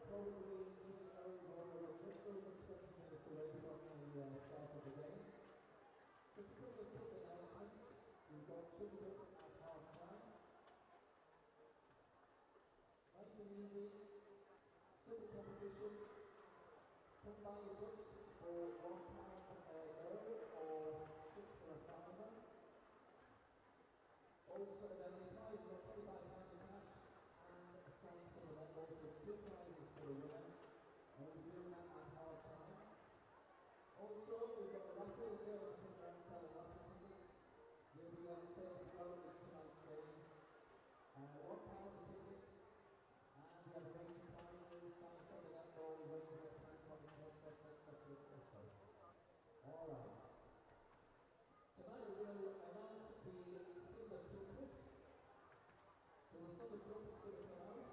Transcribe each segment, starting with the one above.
probably just over 20 minutes away from the start of the game. Just a couple of quick announcements. We've got children at half time. Nice and easy. Simple competition. Come buy your books for £1 a euro or £6 for a fiver. Also, then the prize is £25 in cash and a signed for the netball. So 2 prizes for the winner. And we'll be doing that at half time. Also, we've got the raffle. The girls come around selling raffle tickets. They'll be on sale throughout tonight's game. £1 a ticket. And we have a range of prizes, signed for the netball, range of pants, etc. Alright. Tonight we will announce the Thunder Trumpet. So the Thunder Trumpet's going to come out.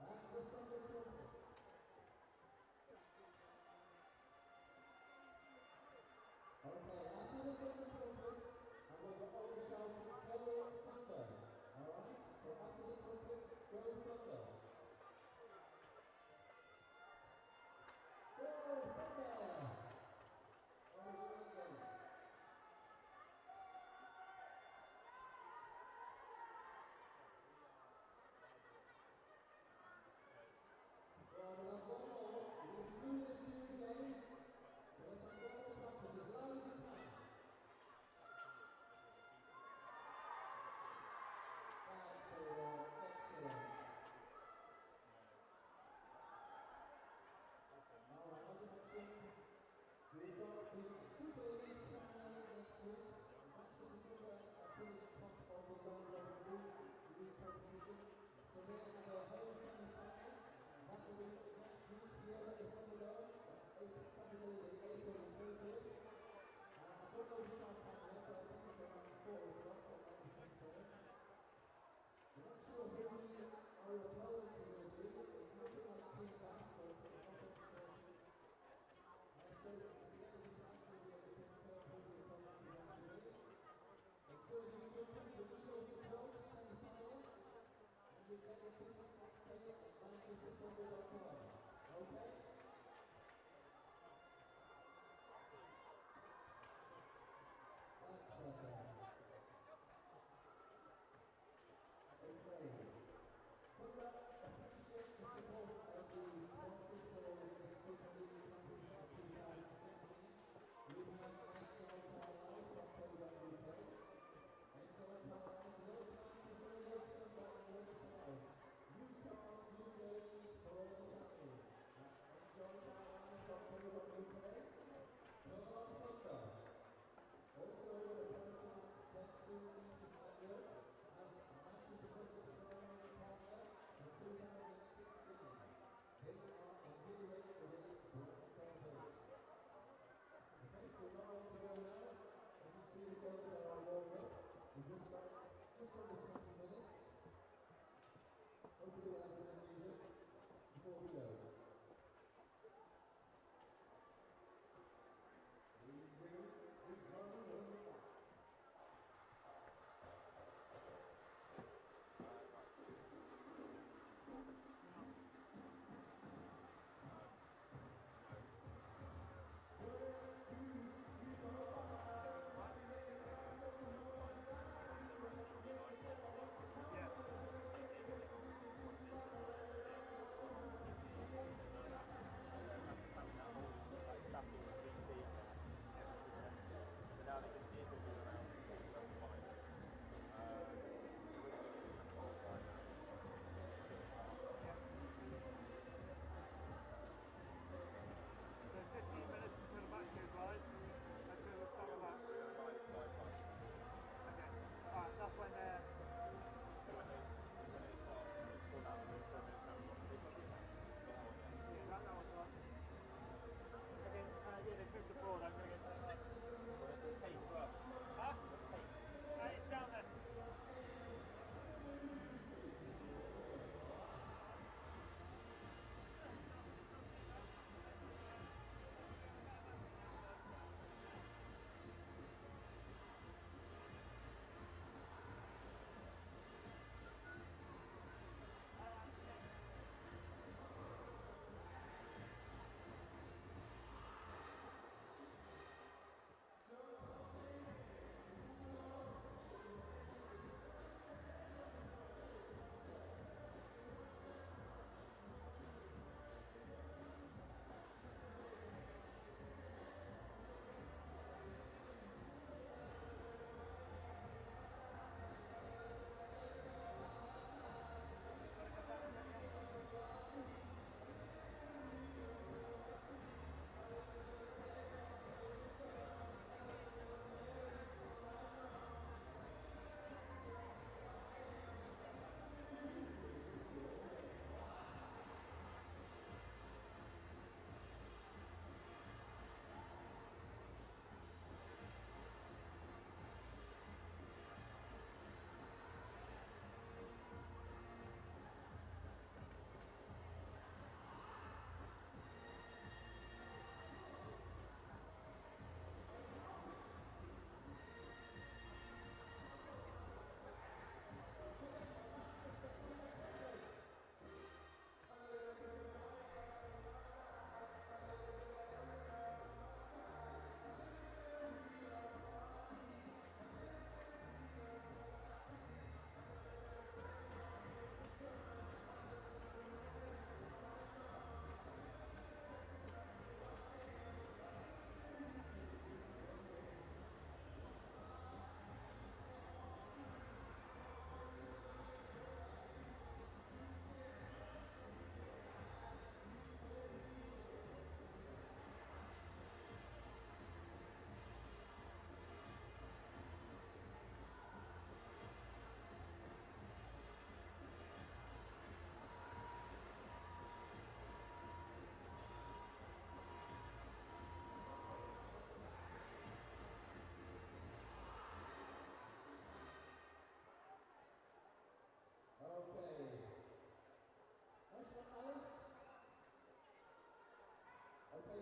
That's the Thunder Trumpet. Okay, after the Thunder Trumpet, I'm going to all shout, "Go Thunder!" Alright? So after the trumpet, go Thunder! Go Thunder! We've got the Super League final next week. That's another British top of the league competition. So they have a home semi-final. That will be next week here at the Thunderdome. That's Saturday the 8th and 30th. I don't know the start time yet, but I think it's around 4 o'clock or 9:30. I'm not sure who our opponents are going to be. It's looking like Team Bath, but it's not uncertain. So at the end of this match, we'll be able to confirm who the opponents are going to be. It's going to be jumping the Eagle Support semi-final, and you get the tickets on sale at ManchesterThunder.com. Okay? That's better. Okay. Thunder appreciate the support of the sponsors for the Super League competition of 2016. We have Netball UK. Enjoy Carlisle, no sponsors, no stuff, no stars. New stars, new journeys for all the family.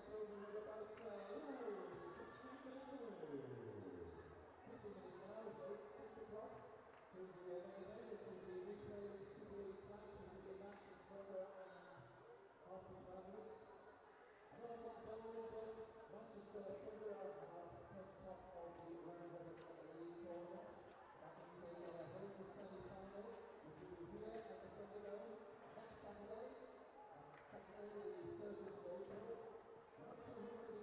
so we're about 15 minutes now, 6 o'clock, to the main event, which is the replay Super League clash between the Manchester and Hertfordshire Mavericks. I know I'm not going, but Manchester have come top of the Women's League tournament. That means they get a home semi-final, which will be here at the Thunderdome next Saturday. That's Saturday the 30th of April. We're not sure who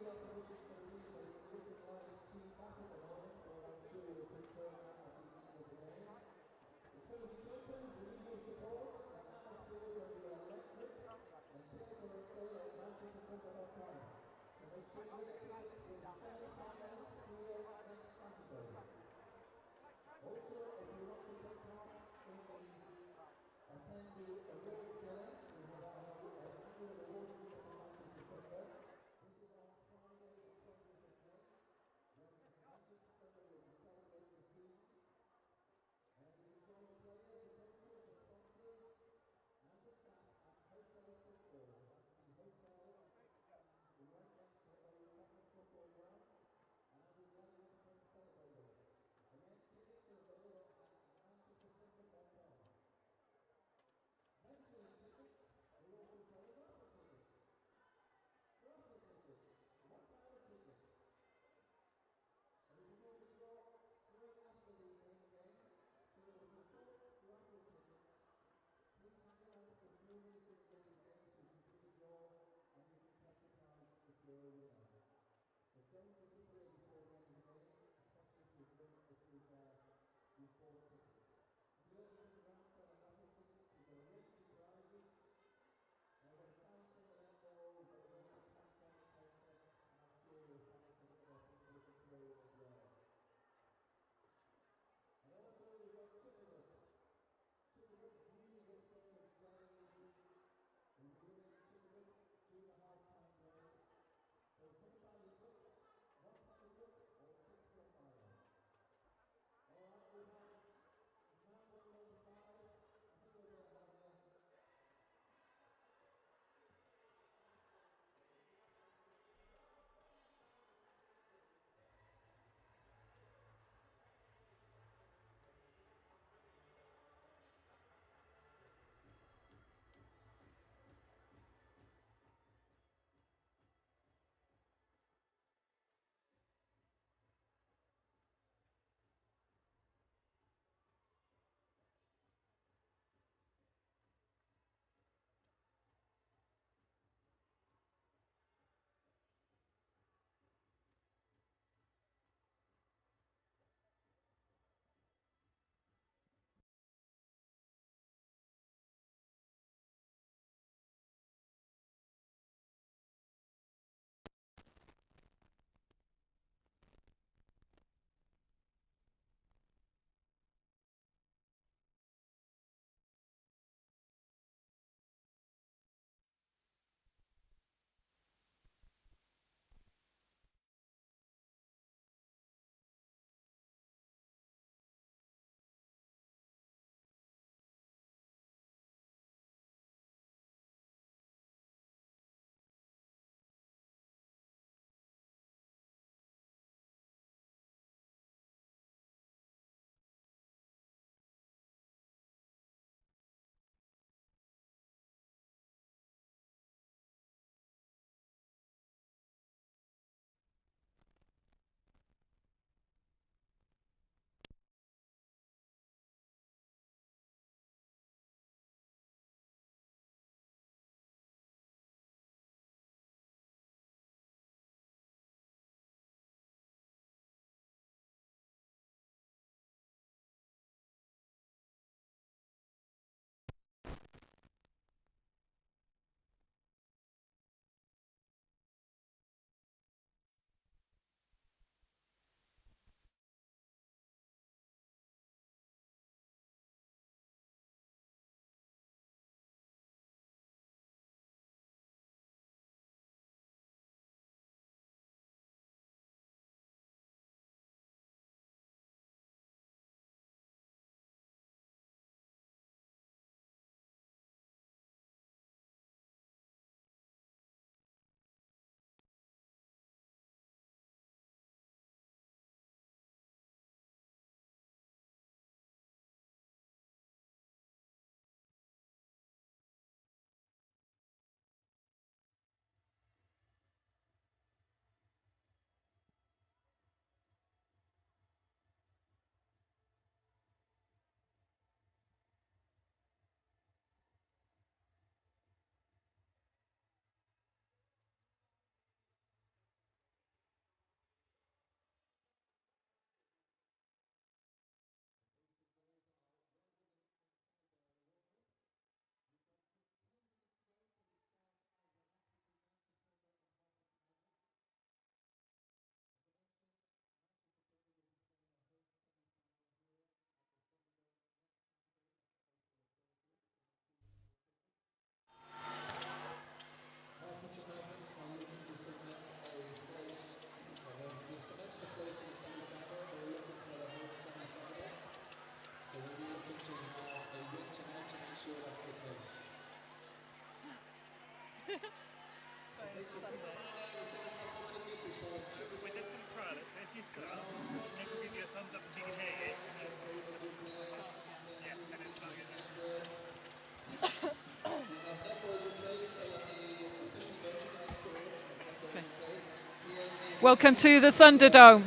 Welcome to the Thunderdome.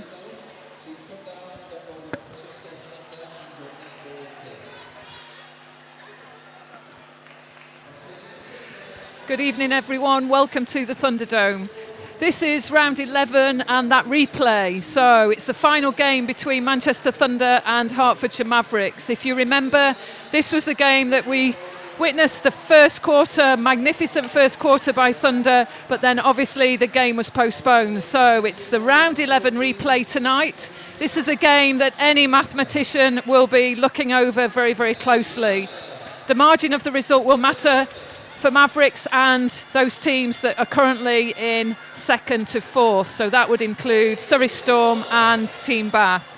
Good evening, everyone. Welcome to the Thunderdome. This is round 11 and that replay. So it's the final game between Manchester Thunder and Hertfordshire Mavericks. If you remember, this was the game that we witnessed a first quarter, magnificent first quarter by Thunder, but then obviously the game was postponed. So it's the round 11 replay tonight. This is a game that any mathematician will be looking over very, very closely. The margin of the result will matter for Mavericks and those teams that are currently in second to fourth. So that would include Surrey Storm and Team Bath.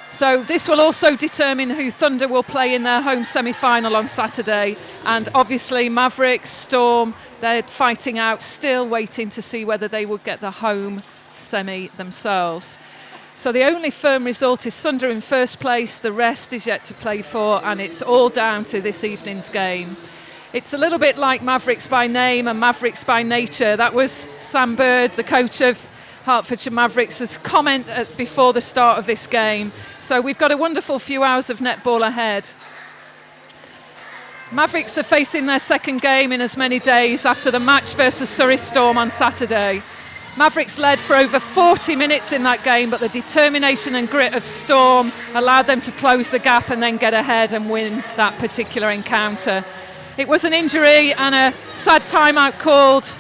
So this will also determine who Thunder will play in their home semi-final on Saturday. And obviously Mavericks, Storm, they're fighting out, still waiting to see whether they will get the home semi themselves. So the only firm result is Thunder in first place. The rest is yet to play for, and it's all down to this evening's game. It's a little bit like Mavericks by name and Mavericks by nature. That was Sam Bird, the coach of Hertfordshire Mavericks' comment before the start of this game. So we've got a wonderful few hours of netball ahead. Mavericks are facing their second game in as many days after the match versus Surrey Storm on Saturday. Mavericks led for over 40 minutes in that game, but the determination and grit of Storm allowed them to close the gap and then get ahead and win that particular encounter. It was an injury and a sad timeout called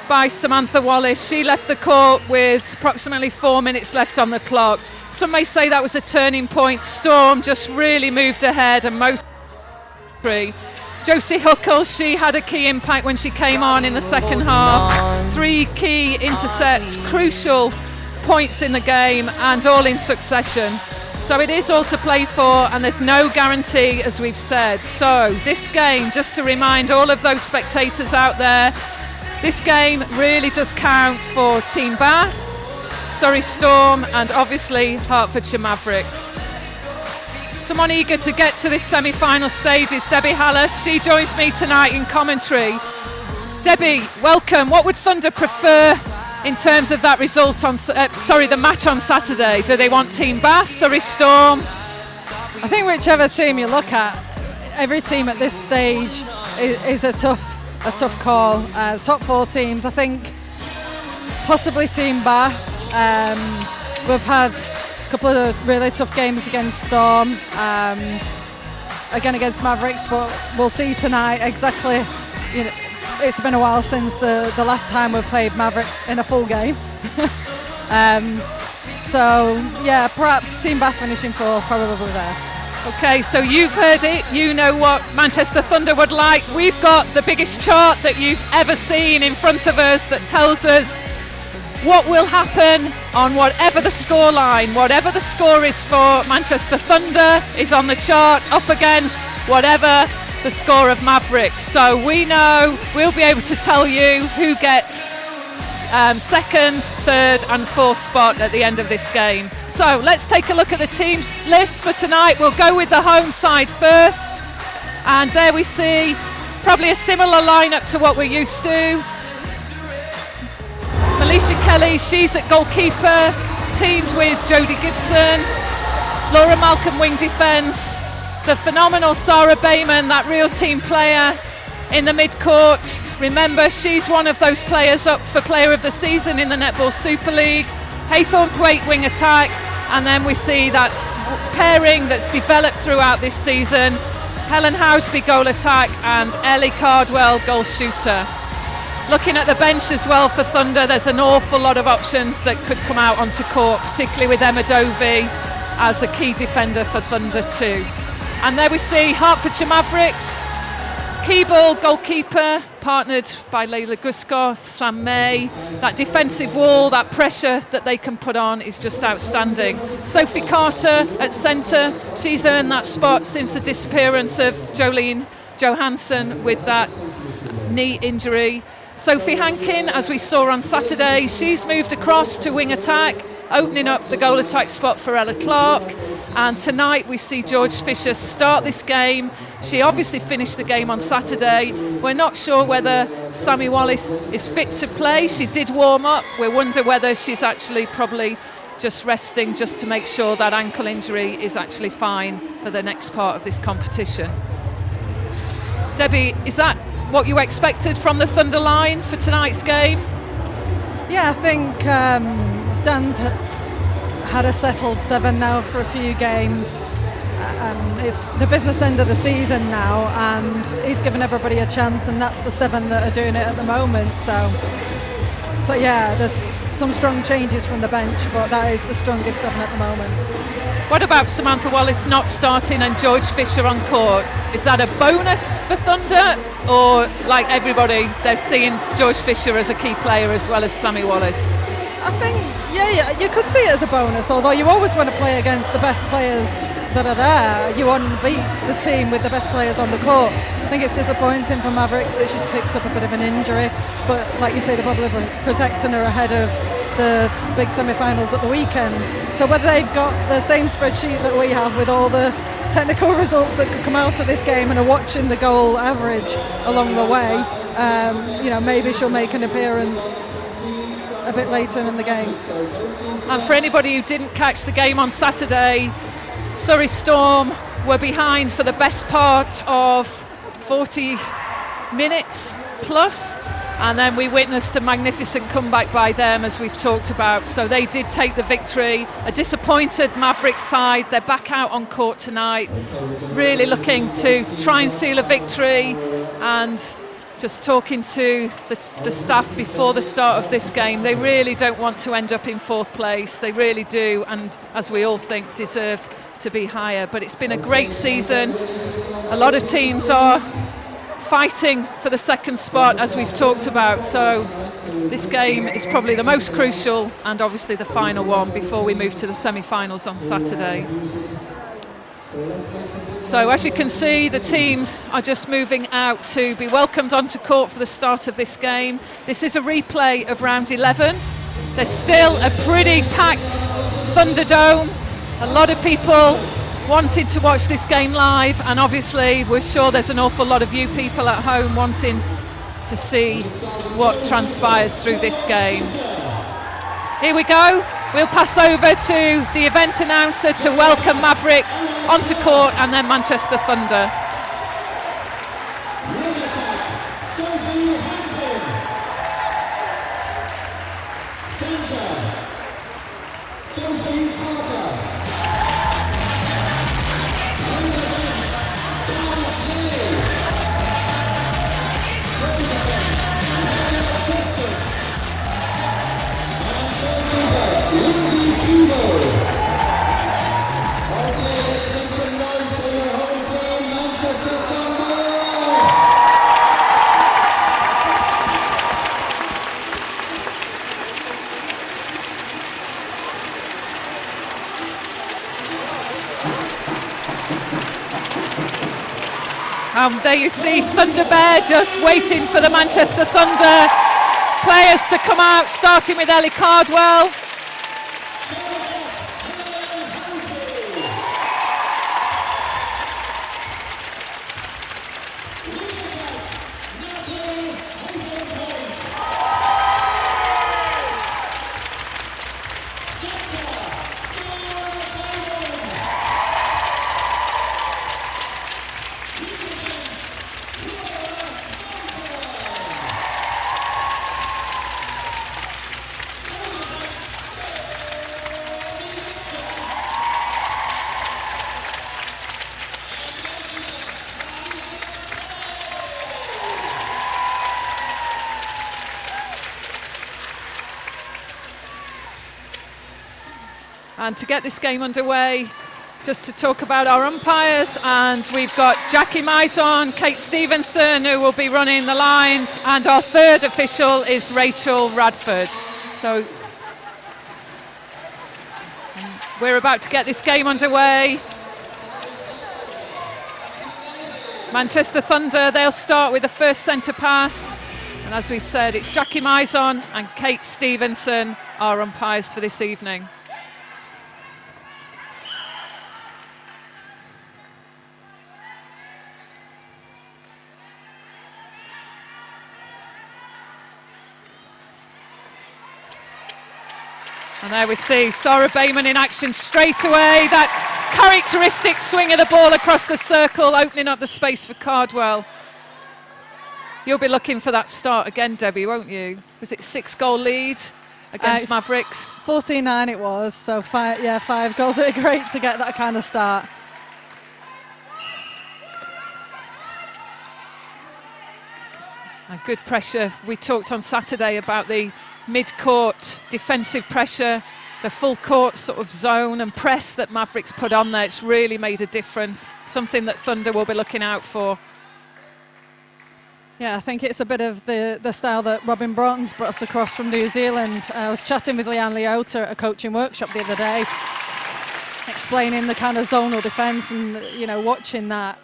by Samantha Wallace. She left the court with approximately 4 minutes left on the clock. Some may say that was a turning point. Storm just really moved ahead and motivated. Josie Huckle, she had a key impact when she came on in the second half. 3 key intercepts, crucial points in the game, and all in succession. So it is all to play for, and there's no guarantee, as we've said. So this game, just to remind all of those spectators out there, this game really does count for Team Bath, Surrey Storm, and obviously Hertfordshire Mavericks. Someone eager to get to this semi-final stage is Debbie Hallis. She joins me tonight in commentary. Debbie, welcome. What would Thunder prefer in terms of that result on, the match on Saturday? Do they want Team Bath, Surrey Storm? I think whichever team you look at, every team at this stage is a tough call. Top 4 teams, I think possibly Team Bath. We've had a couple of really tough games against Storm, again against Mavericks, but we'll see tonight exactly. It's been a while since the last time we played Mavericks in a full game. So yeah, perhaps Team Bath finishing 4th, probably there. Okay, so you've heard it, you know what Manchester Thunder would like. We've got the biggest chart that you've ever seen in front of us that tells us what will happen on whatever the score line, whatever the score is for Manchester Thunder is on the chart up against whatever the score of Mavericks. So we know, we'll be able to tell you who gets second, third and fourth spot at the end of this game. So let's take a look at the teams list for tonight. We'll go with the home side first, and there we see probably a similar lineup to what we're used to. Alicia Kelly, she's at goalkeeper, teamed with Jodie Gibson. Laura Malcolm, wing defence. The phenomenal Sarah Bayman, that real team player in the mid-court. Remember, she's one of those players up for Player of the Season in the Netball Super League. Haythornthwaite, wing attack. And then we see that pairing that's developed throughout this season. Helen Houseby, goal attack, and Ellie Cardwell, goal shooter. Looking at the bench as well for Thunder, there's an awful lot of options that could come out onto court, particularly with Emma Dovey as a key defender for Thunder too. And there we see Hertfordshire Mavericks. Keeble, goalkeeper, partnered by Layla Guscoth, Sam May. That defensive wall, that pressure that they can put on is just outstanding. Sophie Carter at centre. She's earned that spot since the disappearance of Jolene Johansson with that knee injury. Sophie Hankin, as we saw on Saturday, she's moved across to wing attack, opening up the goal attack spot for Ella Clark. And tonight we see George Fisher start this game. She obviously finished the game on Saturday. We're not sure whether Sammy Wallace is fit to play. She did warm up. We wonder whether she's actually probably just resting, just to make sure that ankle injury is actually fine for the next part of this competition. Debbie, is that what you expected from the Thunder line for tonight's game? Yeah, I think Dan's had a settled 7 now for a few games. It's the business end of the season now, and he's given everybody a chance, and that's the 7 that are doing it at the moment. So yeah, there's some strong changes from the bench, but that is the strongest 7 at the moment. What about Samantha Wallace not starting and George Fisher on court? Is that a bonus for Thunder, or like everybody, they're seeing George Fisher as a key player as well as Sammy Wallace? I think, yeah, you could see it as a bonus, although you always want to play against the best players that are there. You want to beat the team with the best players on the court. I think it's disappointing for Mavericks that she's picked up a bit of an injury, but like you say, they're probably protecting her ahead of the big semi-finals at the weekend. So whether they've got the same spreadsheet that we have with all the technical results that could come out of this game and are watching the goal average along the way, maybe she'll make an appearance a bit later in the game. And for anybody who didn't catch the game on Saturday, Surrey Storm were behind for the best part of 40 minutes plus, and then we witnessed a magnificent comeback by them, as we've talked about. So they did take the victory. A disappointed Mavericks side, they're back out on court tonight, really looking to try and seal a victory. And just talking to the staff before the start of this game, they really don't want to end up in 4th place. They really do, and as we all think, deserve to be higher. But it's been a great season. A lot of teams are fighting for the 2nd spot, as we've talked about. So this game is probably the most crucial, and obviously the final one before we move to the semi-finals on Saturday. So as you can see, the teams are just moving out to be welcomed onto court for the start of this game. This is a replay of round 11. There's still a pretty packed Thunderdome. A lot of people wanted to watch this game live, and obviously we're sure there's an awful lot of you people at home wanting to see what transpires through this game. Here we go. We'll pass over to the event announcer to welcome Mavericks onto court, and then Manchester Thunder. There you see Thunder Bear just waiting for the Manchester Thunder players to come out, starting with Ellie Cardwell. And to get this game underway, just to talk about our umpires, and we've got Jackie Mizon, Kate Stevenson, who will be running the lines, and our 3rd official is Rachel Radford. So we're about to get this game underway. Manchester Thunder, they'll start with the first centre pass. And as we said, it's Jackie Mizon and Kate Stevenson, our umpires for this evening. And there we see Sarah Bayman in action straight away. That characteristic swing of the ball across the circle, opening up the space for Cardwell. You'll be looking for that start again, Debbie, won't you? Was it 6-goal lead against Mavericks? 14-9 it was, so 5 goals would be great to get that kind of start. And good pressure. We talked on Saturday about the mid-court defensive pressure, the full court sort of zone and press that Mavericks put on there. It's really made a difference, something that Thunder will be looking out for. Yeah, I think it's a bit of the style that Robin Broughton's brought across from New Zealand. I was chatting with Leanne Leota at a coaching workshop the other day, explaining the kind of zonal defence and, you know, watching that.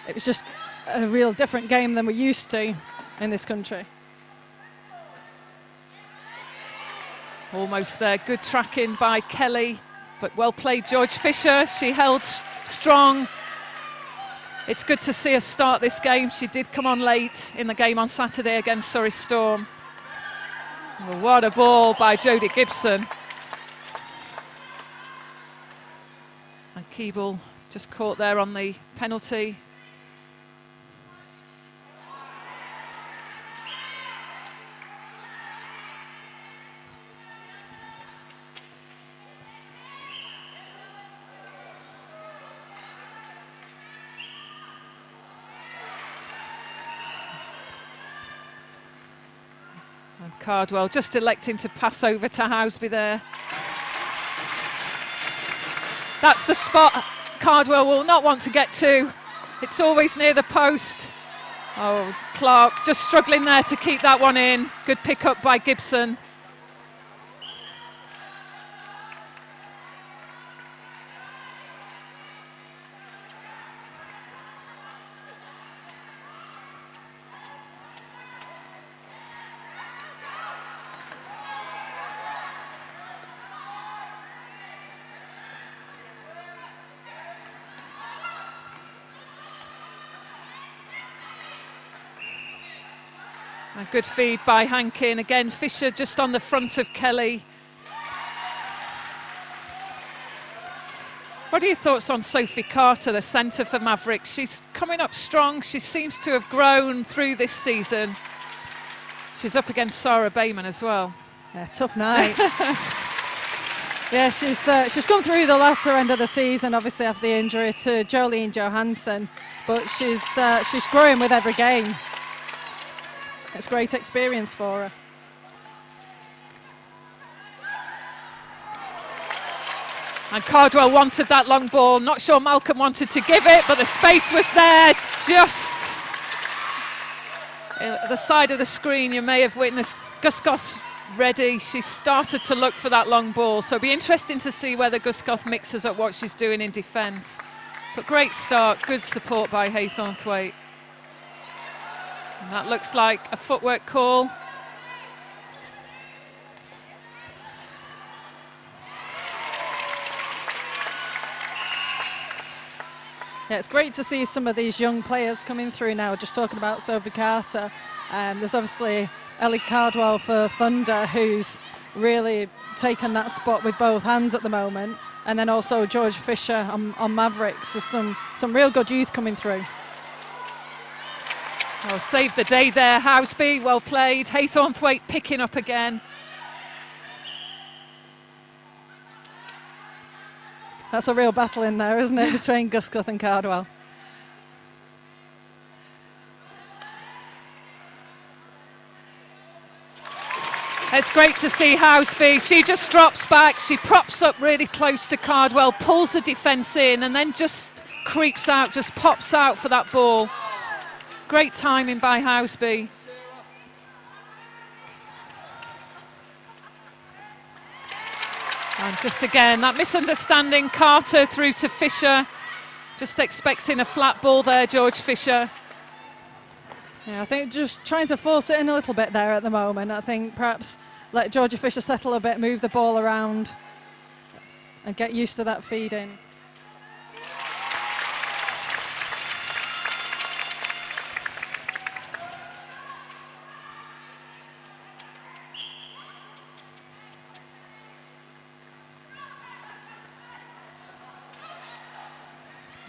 It was just a real different game than we're used to in this country. Almost there, good tracking by Kelly, but well played George Fisher. She held strong. It's good to see her start this game. She did come on late in the game on Saturday against Surrey Storm. Oh, what a ball by Jodie Gibson. And Keeble just caught there on the penalty. And Cardwell just electing to pass over to Houseby there. That's the spot Cardwell will not want to get to. It's always near the post. Oh, Clark just struggling there to keep that one in. Good pick up by Gibson. A good feed by Hankin. Again, Fisher just on the front of Kelly. What are your thoughts on Sophie Carter, the centre for Mavericks? She's coming up strong. She seems to have grown through this season. She's up against Sarah Bayman as well. Yeah, tough night. Yeah, she's come through the latter end of the season, obviously after the injury to Jolene Johansson, but she's growing with every game. It's great experience for her. And Cardwell wanted that long ball. Not sure Malcolm wanted to give it, but the space was there. Just at the side of the screen, you may have witnessed Gusgoss ready. She started to look for that long ball. So it'll be interesting to see whether Gusgoss mixes up what she's doing in defence. But great start, good support by Haythornthwaite. And that looks like a footwork call. Yeah, it's great to see some of these young players coming through now. Just talking about Sophie Carter. There's obviously Ellie Cardwell for Thunder, who's really taken that spot with both hands at the moment. And then also George Fisher on Mavericks. There's some real good youth coming through. Oh, saved the day there, Houseby, well played. Haythornthwaite picking up again. That's a real battle in there, isn't it, between Gusgoss and Cardwell? It's great to see Houseby. She just drops back, she props up really close to Cardwell, pulls the defence in and then just creeps out, just pops out for that ball. Great timing by Houseby. And just again, that misunderstanding, Carter through to Fisher. Just expecting a flat ball there, George Fisher. Yeah, I think just trying to force it in a little bit there at the moment. I think perhaps let Georgia Fisher settle a bit, move the ball around and get used to that feeding.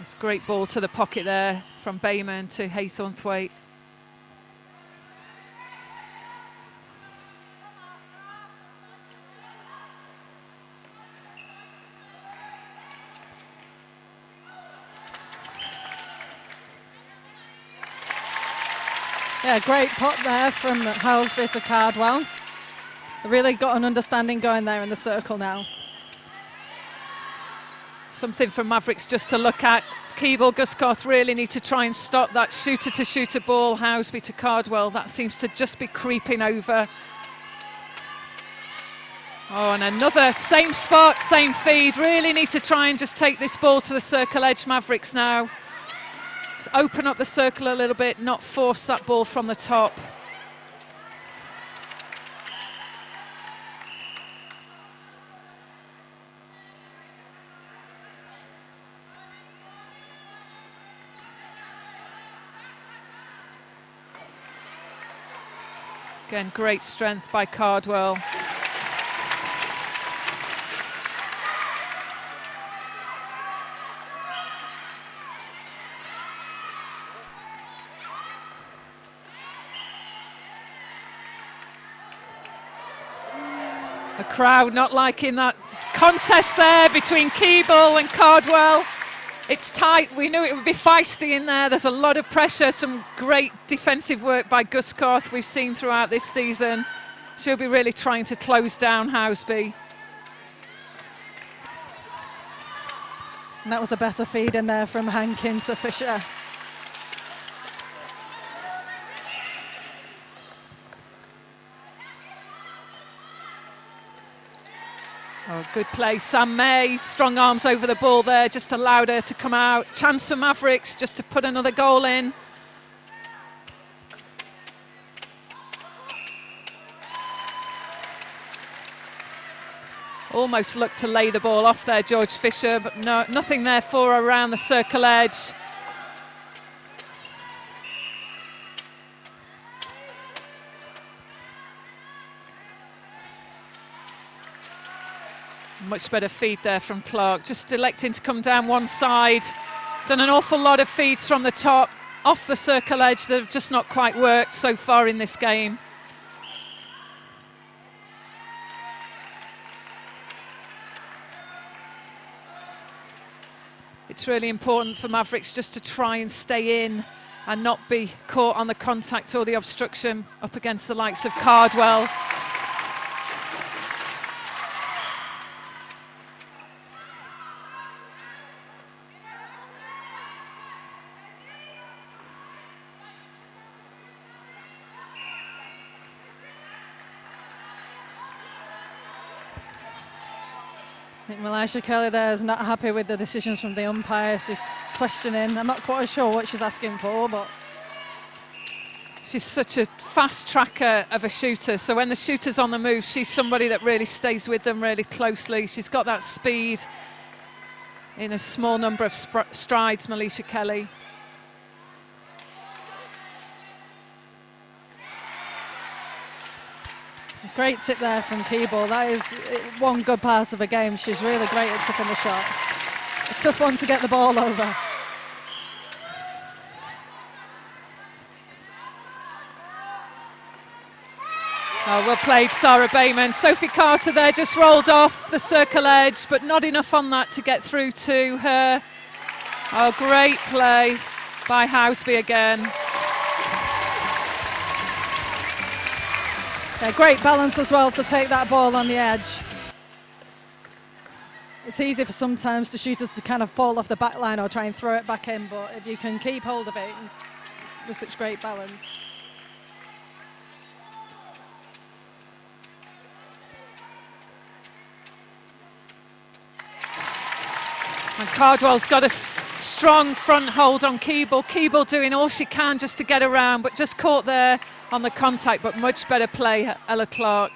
It's a great ball to the pocket there from Bayman to Haythornthwaite. Yeah, great pop there from Halsby to Cardwell. Really got an understanding going there in the circle now. Something for Mavericks just to look at. Keeble, Guscoth really need to try and stop that shooter-to-shooter ball. Housby to Cardwell, that seems to just be creeping over. Oh, and another same spot, same feed. Really need to try and just take this ball to the circle edge, Mavericks now. Just open up the circle a little bit, not force that ball from the top. Again, great strength by Cardwell. The crowd not liking that contest there between Keeble and Cardwell. It's tight. We knew it would be feisty in there. There's a lot of pressure. Some great defensive work by Guscoth we've seen throughout this season. She'll be really trying to close down Housby. And that was a better feed in there from Hankin to Fisher. Oh, good play, Sam May, strong arms over the ball there, just allowed her to come out. Chance for Mavericks just to put another goal in. Almost looked to lay the ball off there, George Fisher, but no, nothing there for her around the circle edge. Much better feed there from Clark, just electing to come down one side. Done an awful lot of feeds from the top, off the circle edge that have just not quite worked so far in this game. It's really important for Mavericks just to try and stay in and not be caught on the contact or the obstruction up against the likes of Cardwell. I think Melisha Kelly there is not happy with the decisions from the umpires. She's questioning. I'm not quite sure what she's asking for, but she's such a fast tracker of a shooter. So when the shooter's on the move, she's somebody that really stays with them really closely. She's got that speed in a small number of strides, Melisha Kelly. Great tip there from Keeble. That is one good part of a game. She's really great at tipping the shot. A tough one to get the ball over. Oh, well played, Sarah Bayman. Sophie Carter there just rolled off the circle edge, but not enough on that to get through to her. Oh, great play by Housby again. Yeah, great balance as well to take that ball on the edge. It's easy for sometimes the shooters to kind of fall off the back line or try and throw it back in, but if you can keep hold of it with such great balance. And Cardwell's got to strong front hold on Keeble. Keeble doing all she can just to get around, but just caught there on the contact, but much better play, Ella Clark.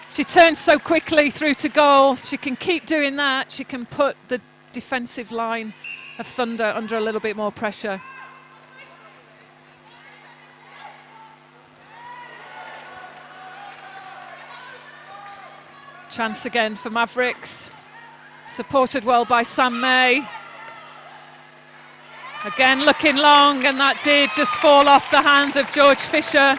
She turns so quickly through to goal. She can keep doing that. She can put the defensive line of Thunder under a little bit more pressure. Chance again for Mavericks. Supported well by Sam May. Again looking long, and that did just fall off the hand of George Fisher.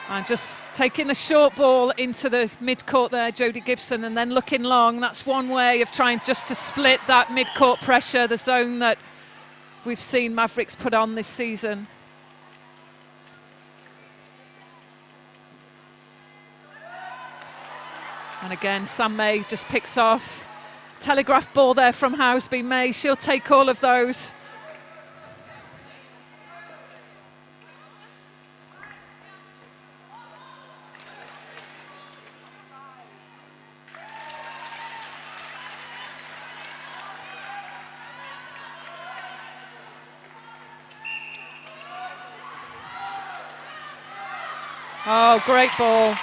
And just taking the short ball into the mid-court there, Jodie Gibson, and then looking long. That's one way of trying just to split that mid-court pressure, the zone that we've seen Mavericks put on this season. And again, Sam May just picks off. Telegraph ball there from Housby. May, she'll take all of those. Oh, great ball.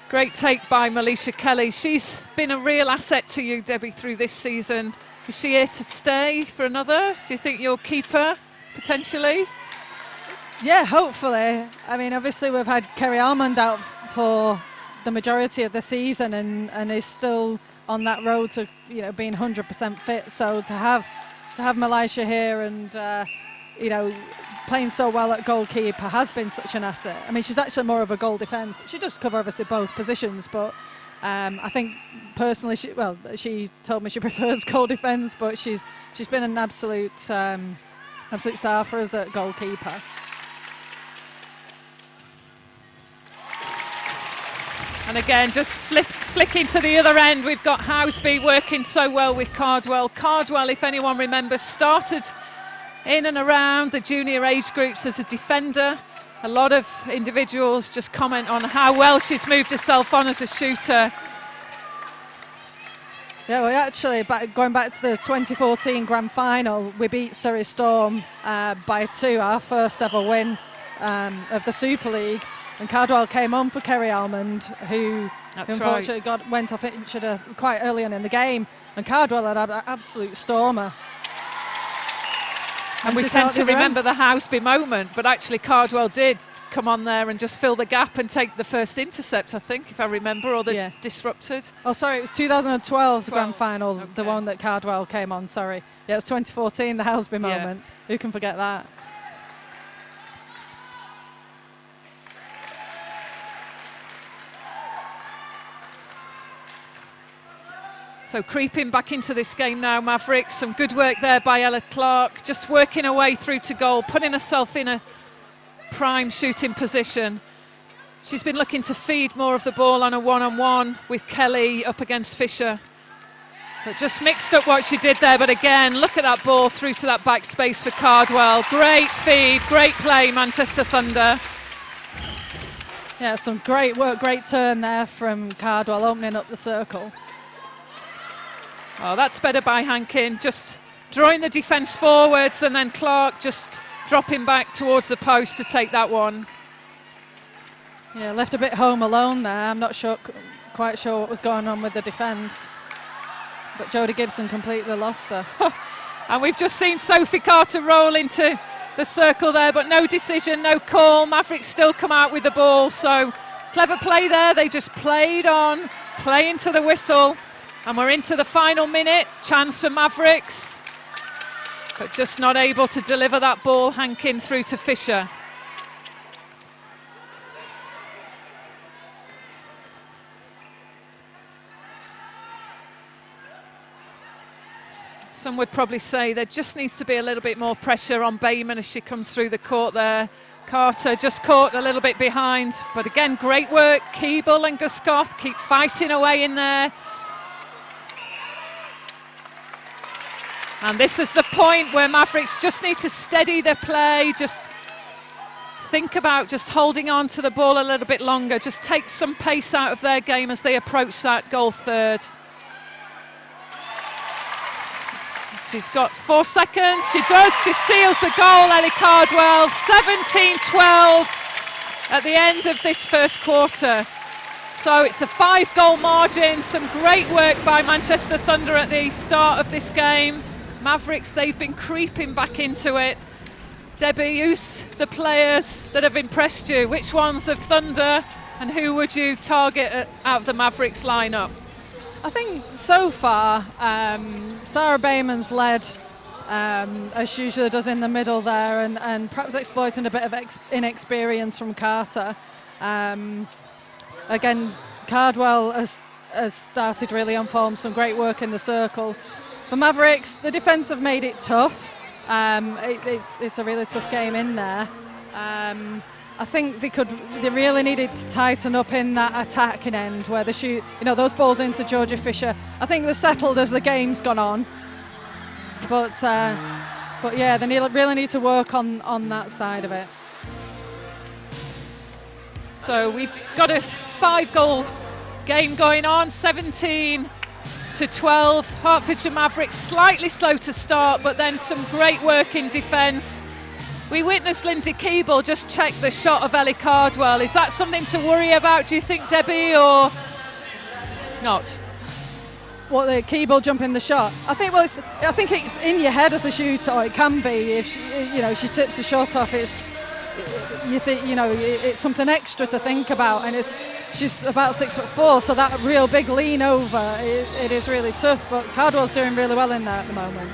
Great take by Melisha Kelly. She's been a real asset to you, Debbie, through this season. Is she here to stay for another? Do you think you'll keep her, potentially? Yeah, hopefully. I mean, obviously we've had Kerry Almond out for the majority of the season and is still on that road to, you know, being 100% fit. So to have Melisha here and playing so well at goalkeeper has been such an asset. I mean, she's actually more of a goal defence. She does cover obviously both positions, but I think personally, she told me she prefers goal defence, but she's been an absolute star for us at goalkeeper. And again, just flicking to the other end, we've got Housby working so well with Cardwell. Cardwell, if anyone remembers, started in and around the junior age groups as a defender. A lot of individuals just comment on how well she's moved herself on as a shooter. Yeah, we actually, going back to the 2014 Grand Final, we beat Surrey Storm by 2, our first ever win of the Super League. And Cardwell came on for Kerry Almond, who unfortunately went off injured quite early on in the game. And Cardwell had an absolute stormer. And we tend to remember the Housby moment, but actually Cardwell did come on there and just fill the gap and take the first intercept, I think, if I remember, or the disrupted. Oh, sorry, it was 2012, the Grand Final, the one that Cardwell came on, sorry. Yeah, it was 2014, the Housby moment. Who can forget that? So creeping back into this game now, Mavericks. Some good work there by Ella Clark, just working her way through to goal, putting herself in a prime shooting position. She's been looking to feed more of the ball on a one-on-one with Kelly up against Fisher. But just mixed up what she did there. But again, look at that ball through to that back space for Cardwell. Great feed, great play, Manchester Thunder. Yeah, some great work, great turn there from Cardwell, opening up the circle. Oh, that's better by Hankin, just drawing the defence forwards, and then Clark just dropping back towards the post to take that one. Yeah, left a bit home alone there. I'm not quite sure what was going on with the defence. But Jodie Gibson completely lost her. And we've just seen Sophie Carter roll into the circle there, but no decision, no call. Mavericks still come out with the ball, so clever play there. They just played on, playing to the whistle. And we're into the final minute. Chance for Mavericks, but just not able to deliver that ball. Hankin through to Fisher. Some would probably say there just needs to be a little bit more pressure on Bayman as she comes through the court there. Carter just caught a little bit behind, but again, great work. Keeble and Guscoth keep fighting away in there. And this is the point where Mavericks just need to steady their play, just think about just holding on to the ball a little bit longer, just take some pace out of their game as they approach that goal third. She's got 4 seconds, she does, she seals the goal, Ellie Cardwell, 17-12 at the end of this first quarter. So it's a 5-goal margin, some great work by Manchester Thunder at the start of this game. Mavericks, they've been creeping back into it. Debbie, who's the players that have impressed you? Which ones of Thunder, and who would you target out of the Mavericks lineup? I think so far, Sarah Bayman's led, as she usually does in the middle there, and perhaps exploiting a bit of inexperience from Carter. Again, Cardwell has started really on form, some great work in the circle. For Mavericks, the defence have made it tough. It's a really tough game in there. I think they really needed to tighten up in that attacking end where they shoot, those balls into Georgia Fisher. I think they're settled as the game's gone on. But yeah, they really need to work on that side of it. So we've got a 5-goal game going on, 17-12. Hertfordshire Mavericks slightly slow to start, but then some great work in defence. We witnessed Lindsay Keeble just check the shot of Ellie Cardwell. Is that something to worry about, do you think, Debbie, or not? What, the Keeble jumping the shot? I think it's in your head as a shooter, or it can be. If she tips a shot off, it's something extra to think about, and she's about 6'4", so that real big lean over, it is really tough. But Cardwell's doing really well in there at the moment.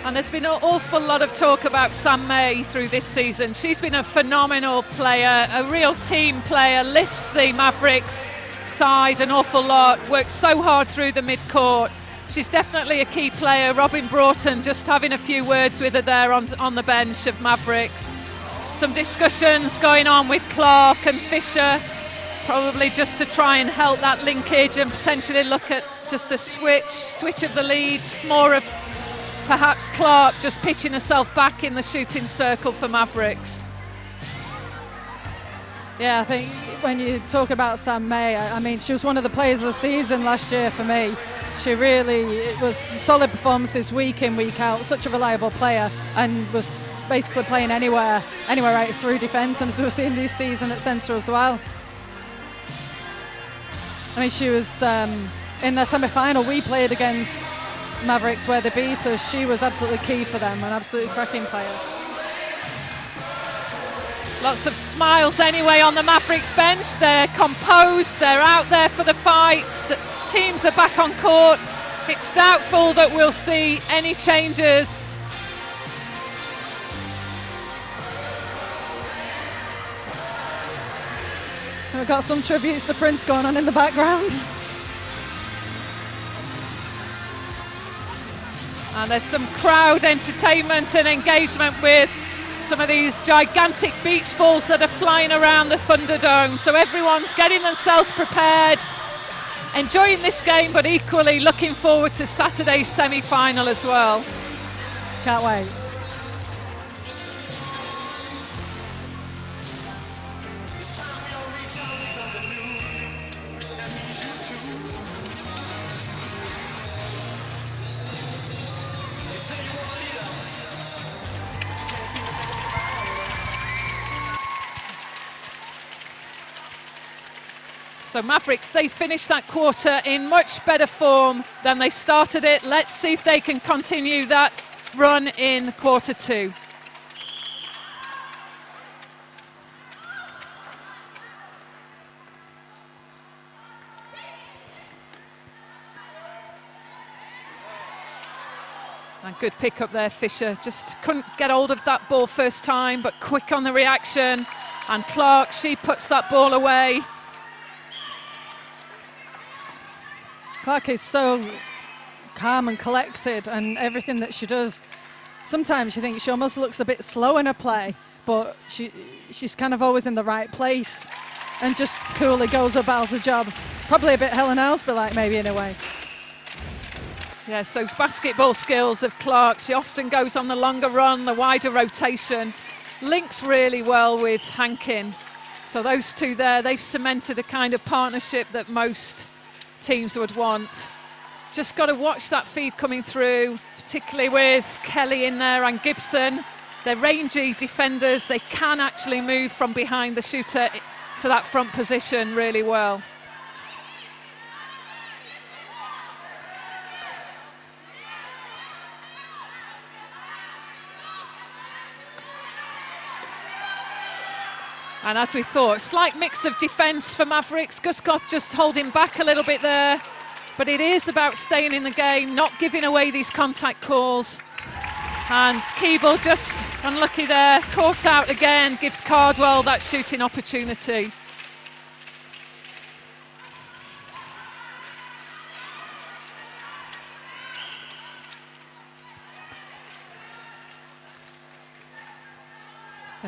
And there's been an awful lot of talk about Sam May through this season. She's been a phenomenal player, a real team player, lifts the Mavericks side an awful lot, works so hard through the mid-court. She's definitely a key player. Robin Broughton just having a few words with her there on the bench of Mavericks. Some discussions going on with Clark and Fisher, probably just to try and help that linkage and potentially look at just a switch of the leads, more of perhaps Clark just pitching herself back in the shooting circle for Mavericks. Yeah, I think when you talk about Sam May, I mean, she was one of the players of the season last year for me. It was solid performances week in, week out, such a reliable player, and was basically playing anywhere right through defence, and as we've seen this season at centre as well. I mean, she was in the semi-final we played against Mavericks where they beat us. She was absolutely key for them, an absolutely cracking player. Lots of smiles anyway on the Mavericks bench. They're composed, they're out there for the fight. The teams are back on court. It's doubtful that we'll see any changes. We've got some tributes to Prince going on in the background. And there's some crowd entertainment and engagement with some of these gigantic beach balls that are flying around the Thunderdome. So everyone's getting themselves prepared, enjoying this game, but equally looking forward to Saturday's semi-final as well. Can't wait. So Mavericks, they finished that quarter in much better form than they started it. Let's see if they can continue that run in quarter two. And good pick up there, Fisher. Just couldn't get hold of that ball first time, but quick on the reaction. And Clark, she puts that ball away. Clark is so calm and collected, and everything that she does, sometimes you think she almost looks a bit slow in her play, but she's kind of always in the right place and just coolly goes about her job. Probably a bit Helen Elsby like maybe in a way. Yes, those basketball skills of Clark. She often goes on the longer run, the wider rotation, links really well with Hankin. So those two there, they've cemented a kind of partnership that most teams would want. Just got to watch that feed coming through, particularly with Kelly in there and Gibson. They're rangy defenders. They can actually move from behind the shooter to that front position really well. And as we thought, slight mix of defence for Mavericks. Guskov just holding back a little bit there. But it is about staying in the game, not giving away these contact calls. And Keeble just unlucky there, caught out again, gives Cardwell that shooting opportunity.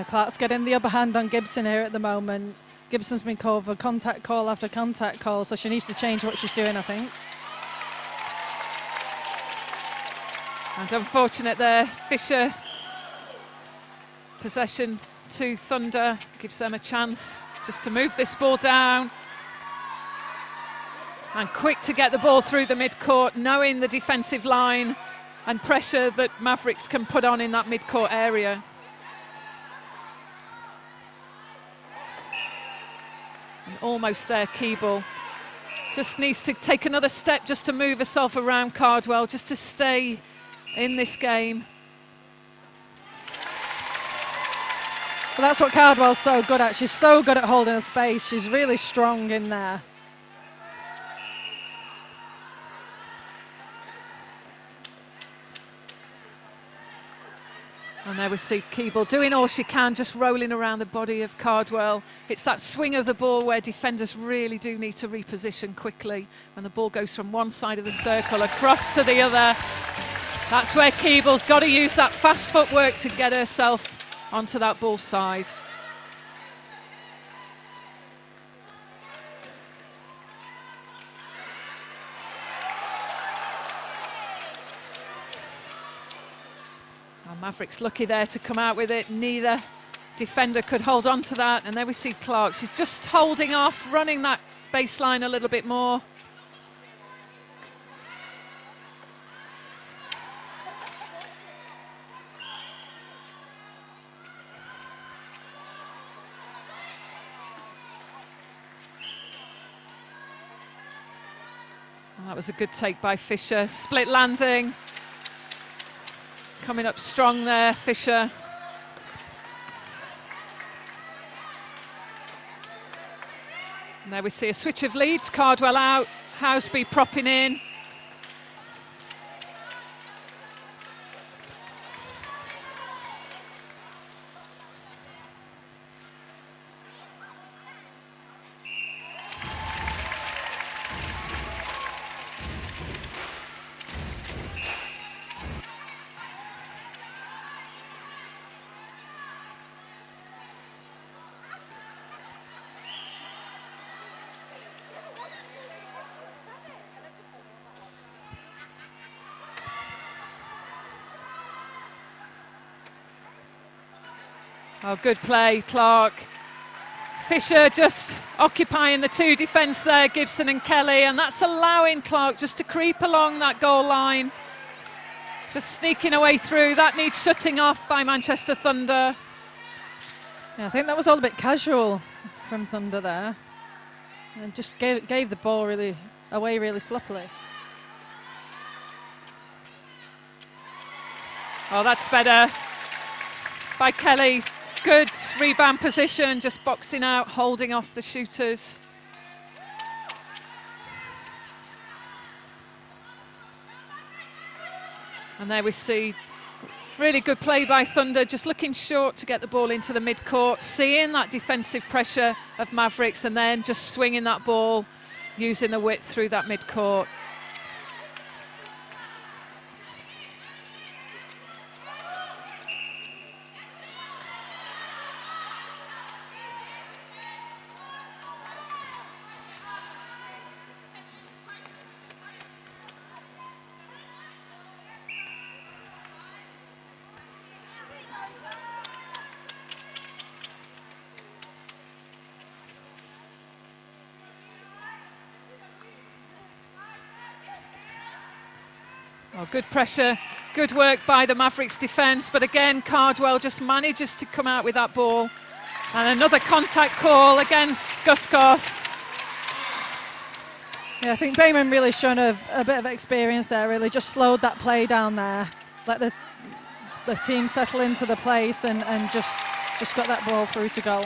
Clark's getting the upper hand on Gibson here at the moment. Gibson's been called for contact call after contact call, so she needs to change what she's doing, I think. And unfortunate there, Fisher. Possession to Thunder, gives them a chance just to move this ball down. And quick to get the ball through the midcourt, knowing the defensive line and pressure that Mavericks can put on in that midcourt area. And almost there, Keeble. Just needs to take another step just to move herself around Cardwell, just to stay in this game. But that's what Cardwell's so good at. She's so good at holding a space. She's really strong in there. And there we see Keeble doing all she can, just rolling around the body of Cardwell. It's that swing of the ball where defenders really do need to reposition quickly. When the ball goes from one side of the circle across to the other, that's where Keeble's got to use that fast footwork to get herself onto that ball side. Mavericks lucky there to come out with it. Neither defender could hold on to that. And there we see Clark. She's just holding off, running that baseline a little bit more. And that was a good take by Fisher. Split landing. Coming up strong there, Fisher. And there we see a switch of leads. Cardwell out, Houseby propping in. Oh, good play, Clark. Fisher just occupying the two defence there, Gibson and Kelly, and that's allowing Clark just to creep along that goal line. Just sneaking away through. That needs shutting off by Manchester Thunder. Yeah, I think that was all a bit casual from Thunder there. And just gave the ball really away really sloppily. Oh, that's better by Kelly. Good rebound position, just boxing out, holding off the shooters. And there we see really good play by Thunder, just looking short to get the ball into the midcourt, seeing that defensive pressure of Mavericks and then just swinging that ball, using the width through that midcourt. Oh, good pressure, good work by the Mavericks defence, but again Cardwell just manages to come out with that ball. And another contact call against Guskoff. Yeah, I think Bayman really shown a bit of experience there, really just slowed that play down there, let the team settle into the place and just got that ball through to goal.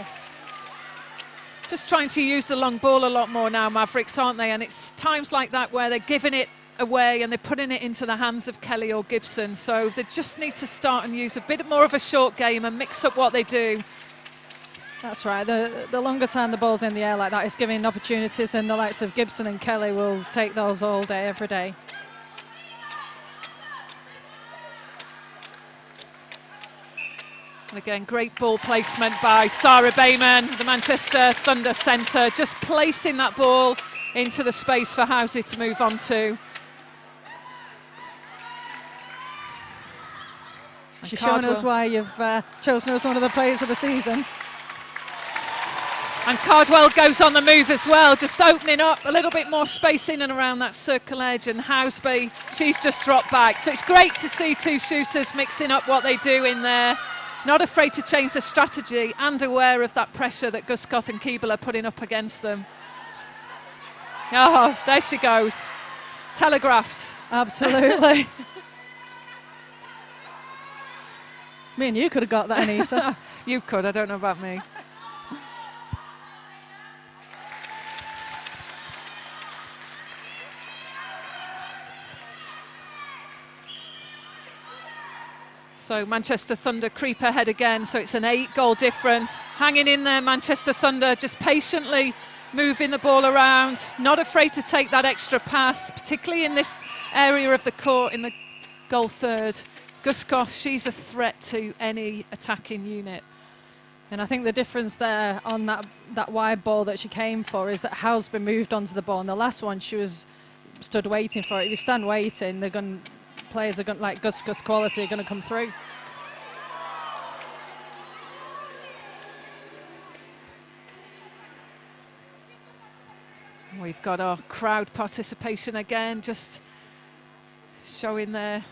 Just trying to use the long ball a lot more now, Mavericks, aren't they? And it's times like that where they're giving it away and they're putting it into the hands of Kelly or Gibson. So they just need to start and use a bit more of a short game and mix up what they do. That's right. The longer time the ball's in the air like that is giving opportunities, and the likes of Gibson and Kelly will take those all day, every day. And again, great ball placement by Sarah Bayman, the Manchester Thunder centre, just placing that ball into the space for Housey to move on to. She's showing us why you've chosen her as one of the players of the season. And Cardwell goes on the move as well, just opening up a little bit more space in and around that circle edge, and Housby, she's just dropped back. So it's great to see two shooters mixing up what they do in there, not afraid to change the strategy and aware of that pressure that Guskoff and Keeble are putting up against them. Oh, there she goes. Telegraphed. Absolutely. Me and you could have got that, Anita. You could, I don't know about me. So Manchester Thunder creep ahead again, so it's an 8-goal difference. Hanging in there, Manchester Thunder, just patiently moving the ball around, not afraid to take that extra pass, particularly in this area of the court in the goal third. Guskoff, she's a threat to any attacking unit. And I think the difference there on that wide ball that she came for is that Housby moved onto the ball, and the last one she was stood waiting for it. If you stand waiting, players are going, like Guskoff's quality, are going to come through. We've got our crowd participation again, just showing their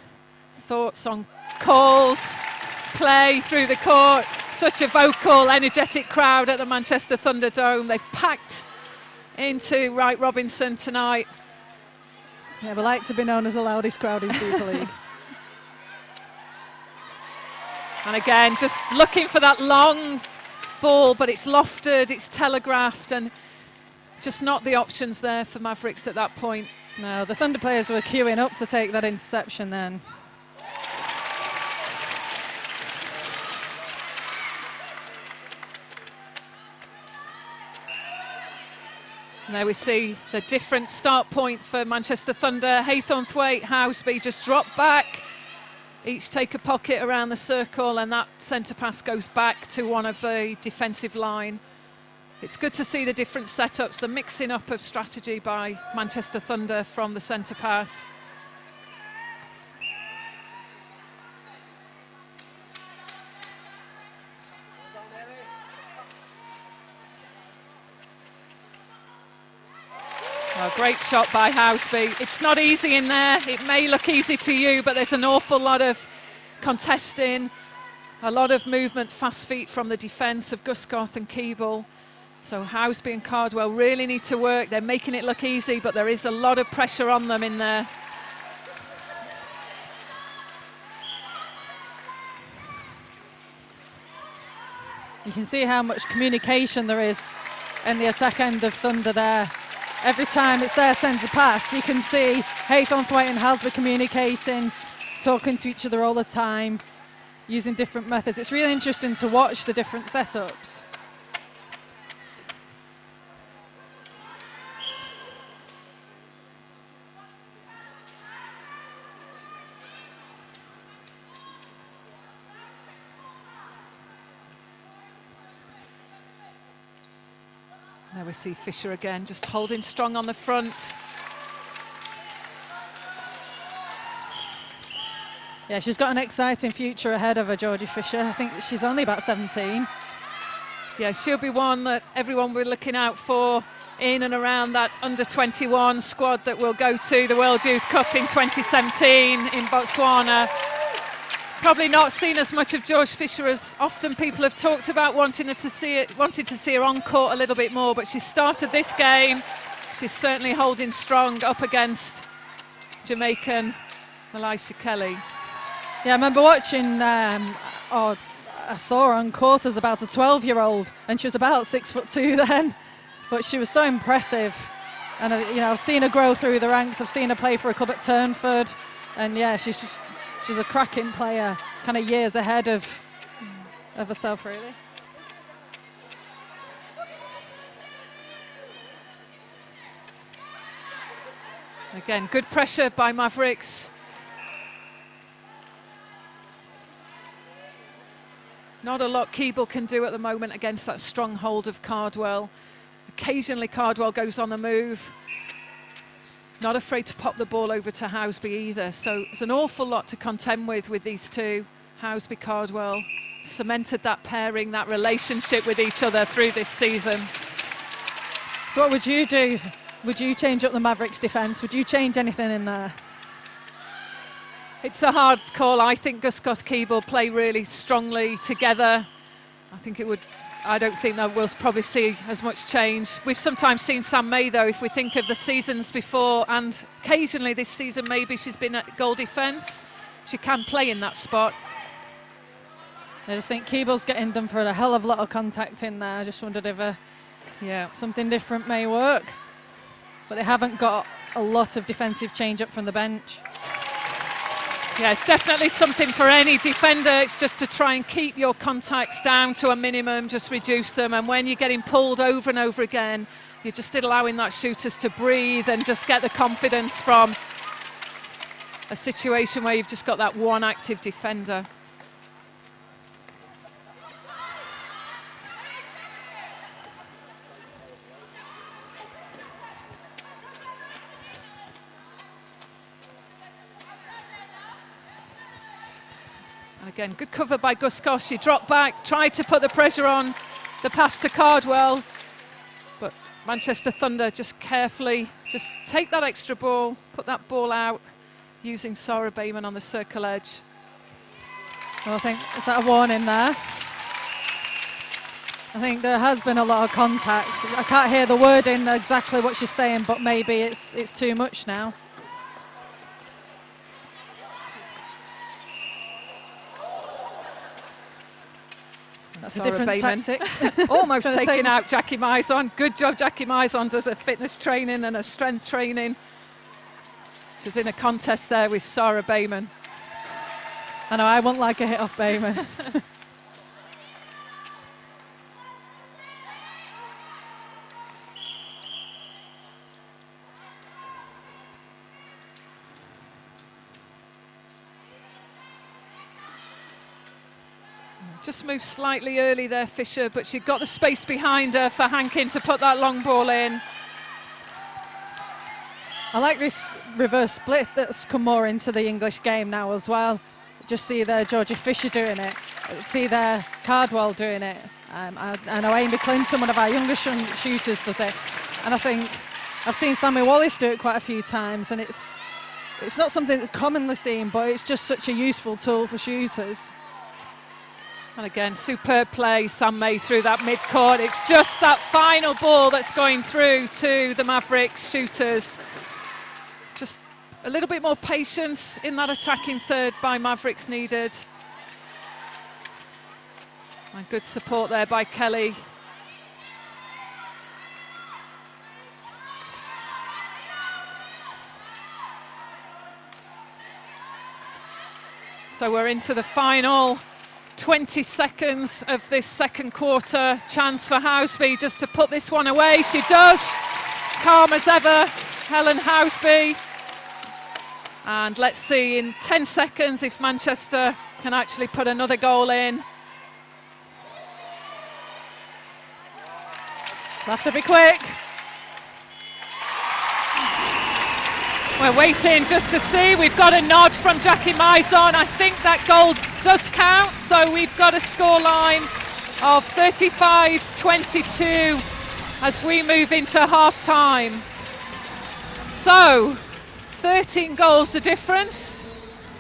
thoughts on calls, play through the court. Such a vocal, energetic crowd at the Manchester Thunderdome. They've packed into Wright Robinson tonight. Yeah, we like to be known as the loudest crowd in Super League. And again, just looking for that long ball, but it's lofted, it's telegraphed, and just not the options there for Mavericks at that point. No, the Thunder players were queuing up to take that interception then. And there we see the different start point for Manchester Thunder. Haythornthwaite, Housby just drop back. Each take a pocket around the circle, and that centre pass goes back to one of the defensive line. It's good to see the different setups, the mixing up of strategy by Manchester Thunder from the centre pass. Oh, great shot by Housby. It's not easy in there. It may look easy to you, but there's an awful lot of contesting, a lot of movement, fast feet from the defence of Guskoff and Keeble. So Housby and Cardwell really need to work. They're making it look easy, but there is a lot of pressure on them in there. You can see how much communication there is in the attack end of Thunder there. Every time it's their centre pass, you can see Haythornthwaite and Housby communicating, talking to each other all the time, using different methods. It's really interesting to watch the different setups. There we see Fisher again, just holding strong on the front. Yeah, she's got an exciting future ahead of her, Georgie Fisher. I think she's only about 17. Yeah, she'll be one that everyone will be looking out for in and around that under-21 squad that will go to the World Youth Cup in 2017 in Botswana. Probably not seen as much of George Fisher as often people have talked about, wanted to see her on court a little bit more, but she started this game. She's certainly holding strong up against Jamaican Elisha Kelly. Yeah, I remember watching, I saw her on court as about a 12-year-old, and she was about 6'2" then, but she was so impressive. And I've seen her grow through the ranks. I've seen her play for a club at Turnford, and yeah, she's a cracking player, kind of years ahead of herself, really. Again, good pressure by Mavericks. Not a lot Keeble can do at the moment against that strong hold of Cardwell. Occasionally Cardwell goes on the move. Not afraid to pop the ball over to Houseby either. So there's an awful lot to contend with these two. Houseby, Cardwell cemented that pairing, that relationship with each other through this season. So what would you do? Would you change up the Mavericks defence? Would you change anything in there? It's a hard call. I think Gusgoth Keeble play really strongly together. I don't think that we'll probably see as much change. We've sometimes seen Sam May, though, if we think of the seasons before, and occasionally this season maybe she's been at goal defence. She can play in that spot. I just think Keeble's getting done for a hell of a lot of contact in there. I just wondered if something different may work. But they haven't got a lot of defensive change up from the bench. Yeah, it's definitely something for any defender. It's just to try and keep your contacts down to a minimum, just reduce them. And when you're getting pulled over and over again, you're just allowing that shooters to breathe and just get the confidence from a situation where you've just got that one active defender. Again, good cover by Gusgoth. She dropped back, tried to put the pressure on the pass to Cardwell, but Manchester Thunder just carefully just take that extra ball, put that ball out, using Sarah Bayman on the circle edge. Well, I think, is that a warning there? I think there has been a lot of contact. I can't hear the wording exactly what she's saying, but maybe it's too much now. That's a different tactic. Almost taking out Jackie Mizon. Good job, Jackie Mizon does her fitness training and her strength training. She's in a contest there with Sarah Bayman. I know, I wouldn't like a hit off Bayman. Just moved slightly early there, Fisher, but she got the space behind her for Hankin to put that long ball in. I like this reverse split that's come more into the English game now as well. Just see there Georgia Fisher doing it. See there Cardwell doing it. I know Amy Clinton, one of our younger shooters, does it. And I think I've seen Sammy Wallace do it quite a few times, and it's not something that's commonly seen, but it's just such a useful tool for shooters. And again, superb play, Sam May through that mid-court. It's just that final ball that's going through to the Mavericks shooters. Just a little bit more patience in that attacking third by Mavericks needed. And good support there by Kelly. So we're into the final 20 seconds of this second quarter. Chance for Houseby just to put this one away. She does. Calm as ever, Helen Houseby. And let's see in 10 seconds if Manchester can actually put another goal in. We'll have to be quick. We're waiting just to see. We've got a nod from Jackie Mizon. I think that goal does count. So we've got a scoreline of 35-22 as we move into half-time. So, 13 goals the difference.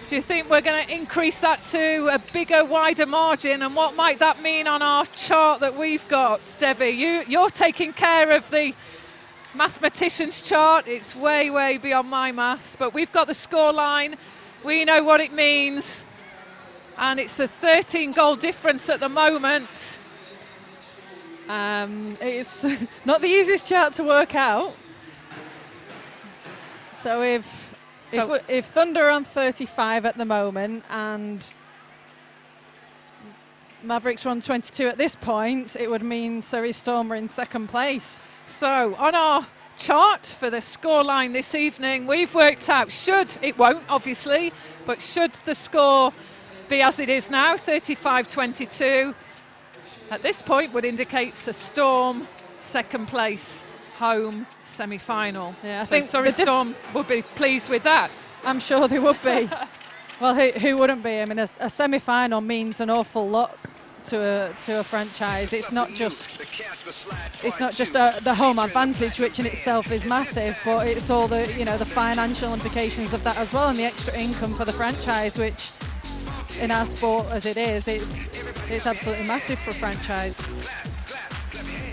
Do you think we're going to increase that to a bigger, wider margin? And what might that mean on our chart that we've got, Debbie? You're taking care of the mathematician's chart. It's way, way beyond my maths, but we've got the scoreline. We know what it means, and it's a 13 goal difference at the moment. It's not the easiest chart to work out. So if Thunder are on 35 at the moment and Mavericks are on 22 at this point, it would mean Surrey Storm are in second place. So on our chart for the scoreline this evening, we've worked out, it won't obviously, but should the score be as it is now, 35-22, at this point would indicate a Storm second place home semi-final. Yeah, I so think Surrey Storm would be pleased with that. I'm sure they would be. Well, who wouldn't be? I mean, a semi-final means an awful lot to a franchise. It's not just the home advantage, which in itself is massive, but it's all the the financial implications of that as well, and the extra income for the franchise, which in our sport as it is, it's absolutely massive for a franchise.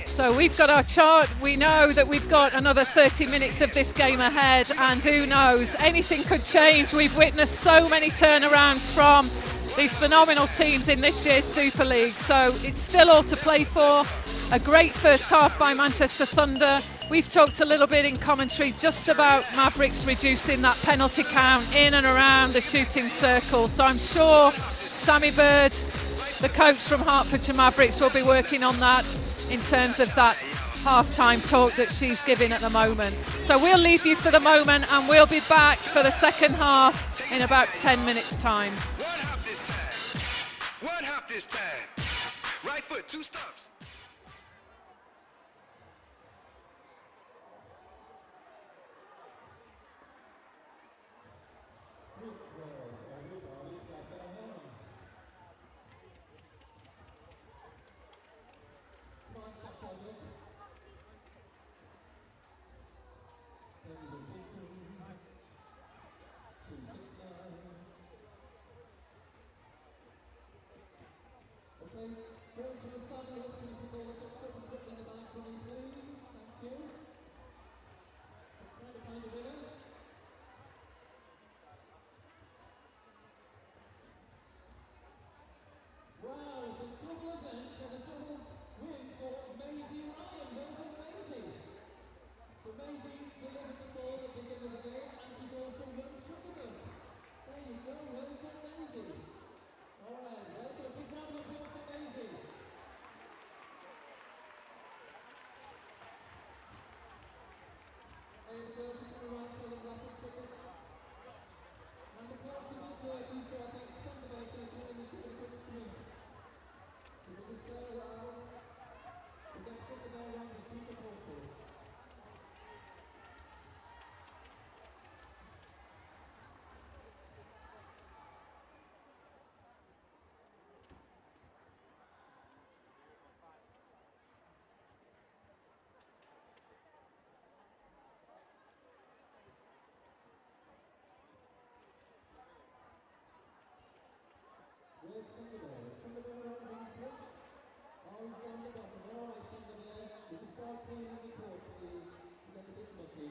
So we've got our chart. We know that we've got another 30 minutes of this game ahead, and who knows, anything could change. We've witnessed so many turnarounds from these phenomenal teams in this year's Super League, so it's still all to play for. A great first half by Manchester Thunder. We've talked a little bit in commentary just about Mavericks reducing that penalty count in and around the shooting circle, so I'm sure Sammy Bird, the coach from Hertfordshire Mavericks, will be working on that in terms of that half-time talk that she's giving at the moment. So we'll leave you for the moment, and we'll be back for the second half in about 10 minutes' time. One hop this time. Right foot, 2 stumps. Okay, girls from the side of the can you pick all the ducks up and put them in the bag for me, please? Thank you. Trying to find a winner. Wow, it's a double event and a double win for Maisie Ryan. Well done, Maisie. So Maisie delivered the ball at the beginning of the game, and she's also won triple dunk. There you go, well done, Maisie. All right, well done. A big round of applause for Maisie. And the girls are coming around selling raffle tickets. And the clouds are a bit dirty, so I think Thunderbird's going to come in and give it a good swing. So we'll just go around. We'll get the ball around the super quarters. Where's Thunderbird? Is Thunderbird around on his pitch? Oh, he's down the bottom. All right, Thunderbird. You can start cleaning the court, please. To get a bit lucky.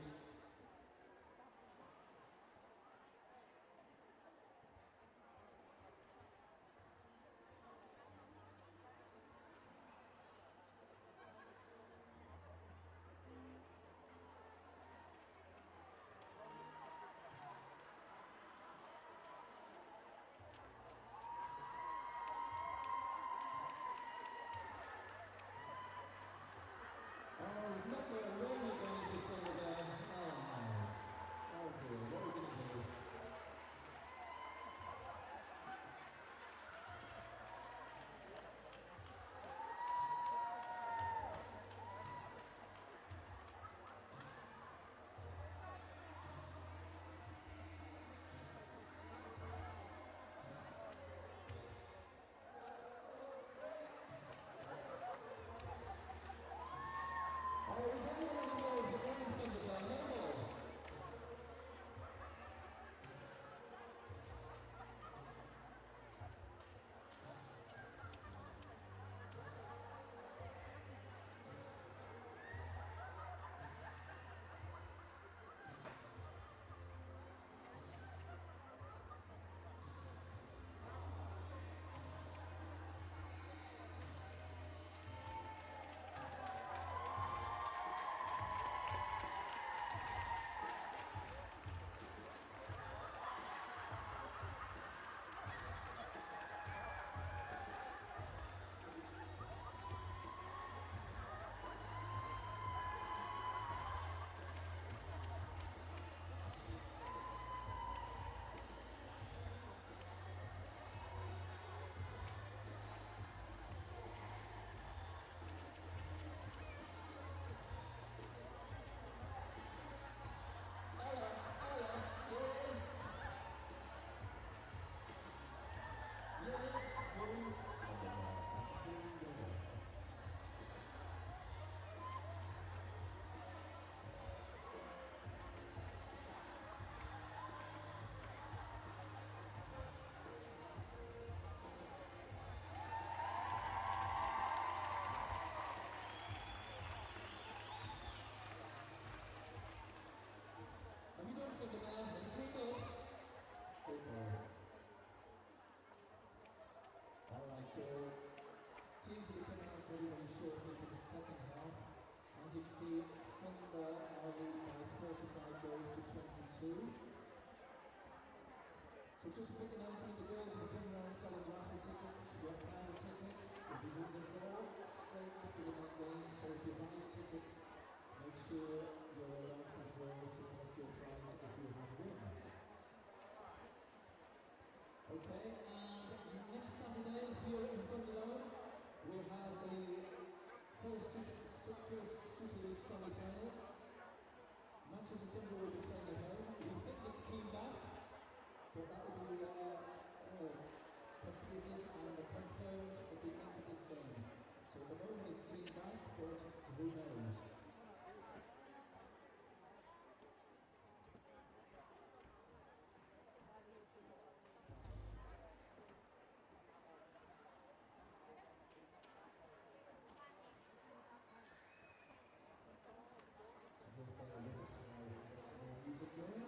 So teams will be coming out very, very shortly for the second half. As you can see, Thunder are leading by 45 goals to 22. So just a quick announcement, the girls will be coming around selling raffle tickets, your private tickets. We'll be doing the draw straight after the main game, so if you buy your tickets, make sure you're around for the draw to collect your prize if you have won. Okay, and next Saturday here in Thunderdome, we'll have the first Super League semi-final. Manchester Thunder will be playing at home. We think it's Team Bath, but that will be completed and confirmed at the end of this game. So at the moment it's Team Bath, but who knows? So just bear with us while we get some more music going.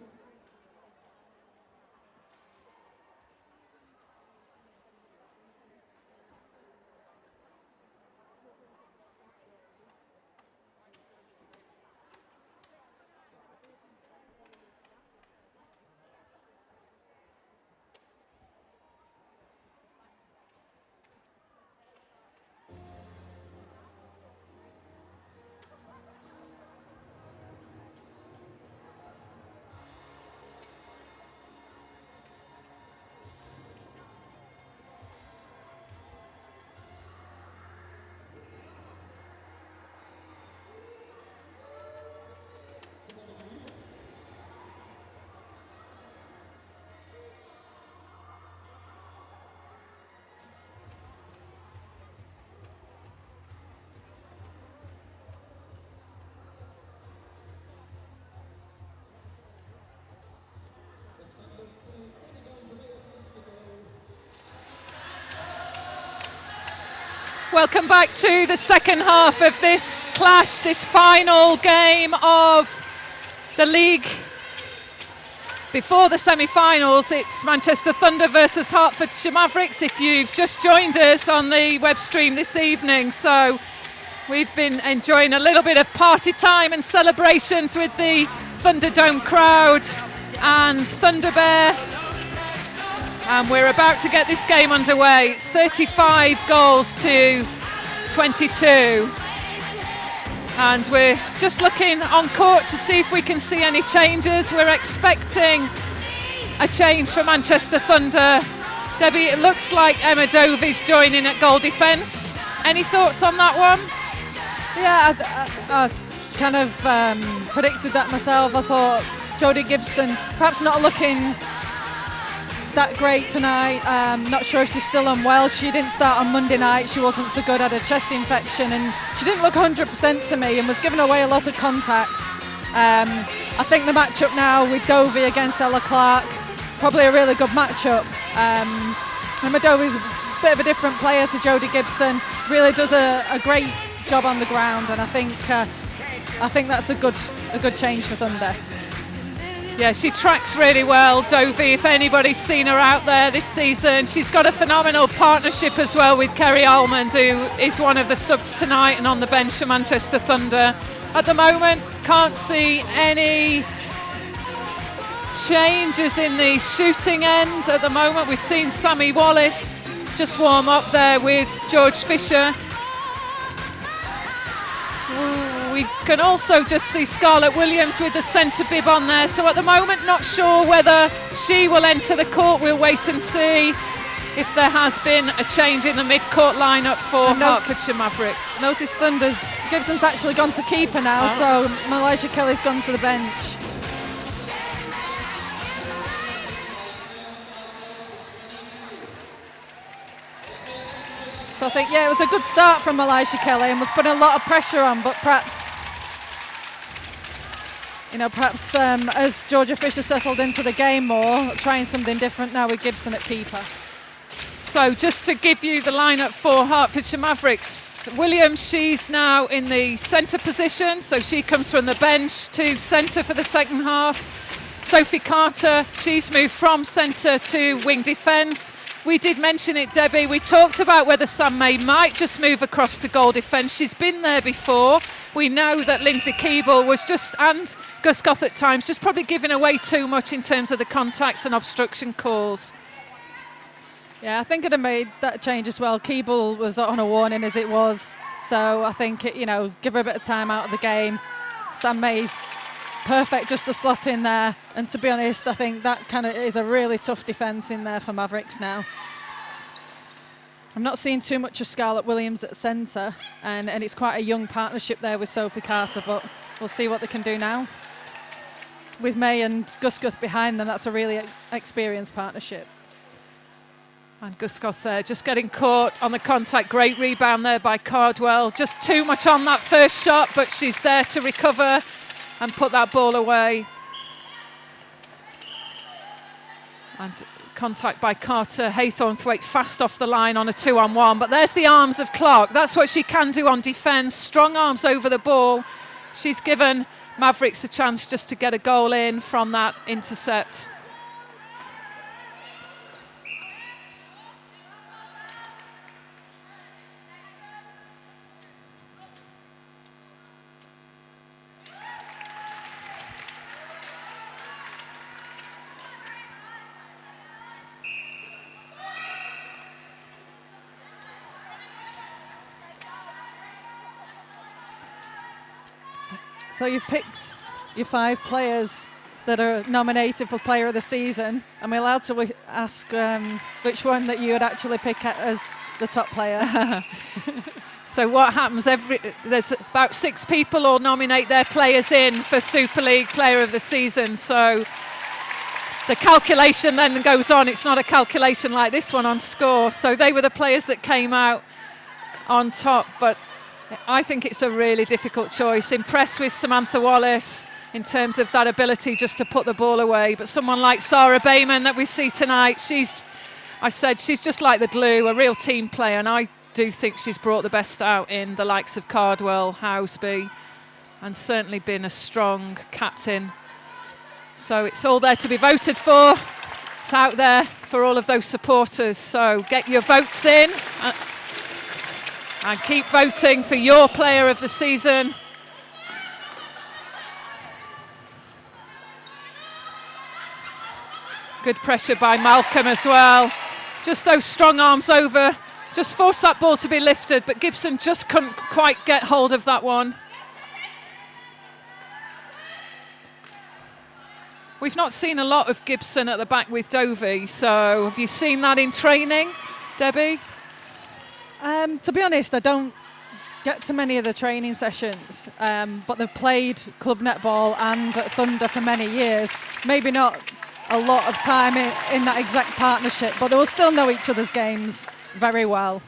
Welcome back to the second half of this clash, this final game of the league. Before the semi-finals, it's Manchester Thunder versus Hertfordshire Mavericks, if you've just joined us on the web stream this evening. So we've been enjoying a little bit of party time and celebrations with the Thunderdome crowd and Thunder Bear. And we're about to get this game underway. It's 35 goals to 22. And we're just looking on court to see if we can see any changes. We're expecting a change for Manchester Thunder. Debbie, it looks like Emma Dovey's joining at goal defence. Any thoughts on that one? Yeah, I kind of predicted that myself. I thought Jodie Gibson perhaps not looking that great tonight. Not sure if she's still unwell. She didn't start on Monday night. She wasn't so good, had a chest infection, and she didn't look 100% to me and was giving away a lot of contact. I think the matchup now with Dovey against Ella Clark, probably a really good matchup. Emma Dovey's a bit of a different player to Jodie Gibson, really does a great job on the ground, and I think that's a good change for Thunder. Yeah, she tracks really well, Dovey, if anybody's seen her out there this season. She's got a phenomenal partnership as well with Kerry Almond, who is one of the subs tonight and on the bench for Manchester Thunder. At the moment, can't see any changes in the shooting end. At the moment, we've seen Sammy Wallace just warm up there with George Fisher. We can also just see Scarlett Williams with the centre bib on there. So at the moment, not sure whether she will enter the court. We'll wait and see if there has been a change in the mid-court lineup for Hertfordshire Mavericks. Notice Thunder, Gibson's actually gone to keeper now, so Malaysia Kelly's gone to the bench. So I think, it was a good start from Malaysia Kelly and was putting a lot of pressure on, but perhaps as Georgia Fisher settled into the game more, trying something different now with Gibson at keeper. So just to give you the lineup for Hertfordshire Mavericks, Williams, she's now in the centre position, so she comes from the bench to centre for the second half. Sophie Carter, she's moved from centre to wing defence. We did mention it, Debbie. We talked about whether Sam May might just move across to goal defence. She's been there before. We know that Lindsay Keeble was and Guscoth at times, just probably giving away too much in terms of the contacts and obstruction calls. Yeah, I think I'd have made that change as well. Keeble was on a warning as it was. So I think, give her a bit of time out of the game. Sam May's perfect just to slot in there. And to be honest, I think that kind of is a really tough defence in there for Mavericks now. I'm not seeing too much of Scarlett Williams at centre. And it's quite a young partnership there with Sophie Carter. But we'll see what they can do now. With May and Guscoth behind them, that's a really experienced partnership. And Guscoth there, just getting caught on the contact. Great rebound there by Cardwell. Just too much on that first shot, but she's there to recover and put that ball away. And contact by Carter. Haythornthwaite fast off the line on a 2-on-1. But there's the arms of Clark. That's what she can do on defence. Strong arms over the ball. She's given Mavericks a chance just to get a goal in from that intercept. So you've picked your 5 players that are nominated for Player of the Season. Am I allowed to ask which one that you would actually pick as the top player? So what happens? There's about 6 people all nominate their players in for Super League Player of the Season. So the calculation then goes on. It's not a calculation like this one on score. So they were the players that came out on top. But I think it's a really difficult choice. Impressed with Samantha Wallace in terms of that ability just to put the ball away. But someone like Sarah Bayman that we see tonight, she's just like the glue, a real team player. And I do think she's brought the best out in the likes of Cardwell, Houseby, and certainly been a strong captain. So it's all there to be voted for. It's out there for all of those supporters. So get your votes in. And keep voting for your Player of the Season. Good pressure by Malcolm as well. Just those strong arms over. Just forced that ball to be lifted, but Gibson just couldn't quite get hold of that one. We've not seen a lot of Gibson at the back with Dovey, so have you seen that in training, Debbie? To be honest, I don't get to many of the training sessions, but they've played club netball and at Thunder for many years. Maybe not a lot of time in that exact partnership, but they will still know each other's games very well.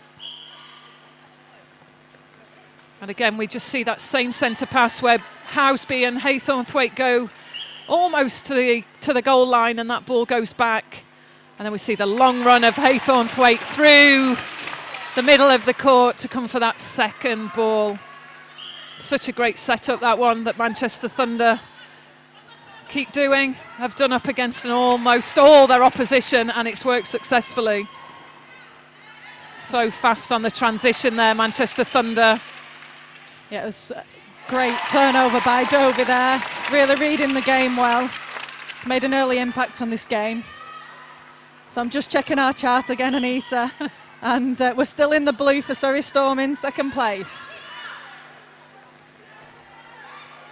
And again, we just see that same centre pass where Houseby and Haythornthwaite go almost to the goal line, and that ball goes back. And then we see the long run of Haythornthwaite through the middle of the court to come for that second ball. Such a great setup, that one, that Manchester Thunder keep doing. Have done up against almost all their opposition, and it's worked successfully. So fast on the transition there, Manchester Thunder. Yeah, it was a great turnover by Dovey there. Really reading the game well. It's made an early impact on this game. So I'm just checking our chart again, Anita. And we're still in the blue for Surrey Storm in second place.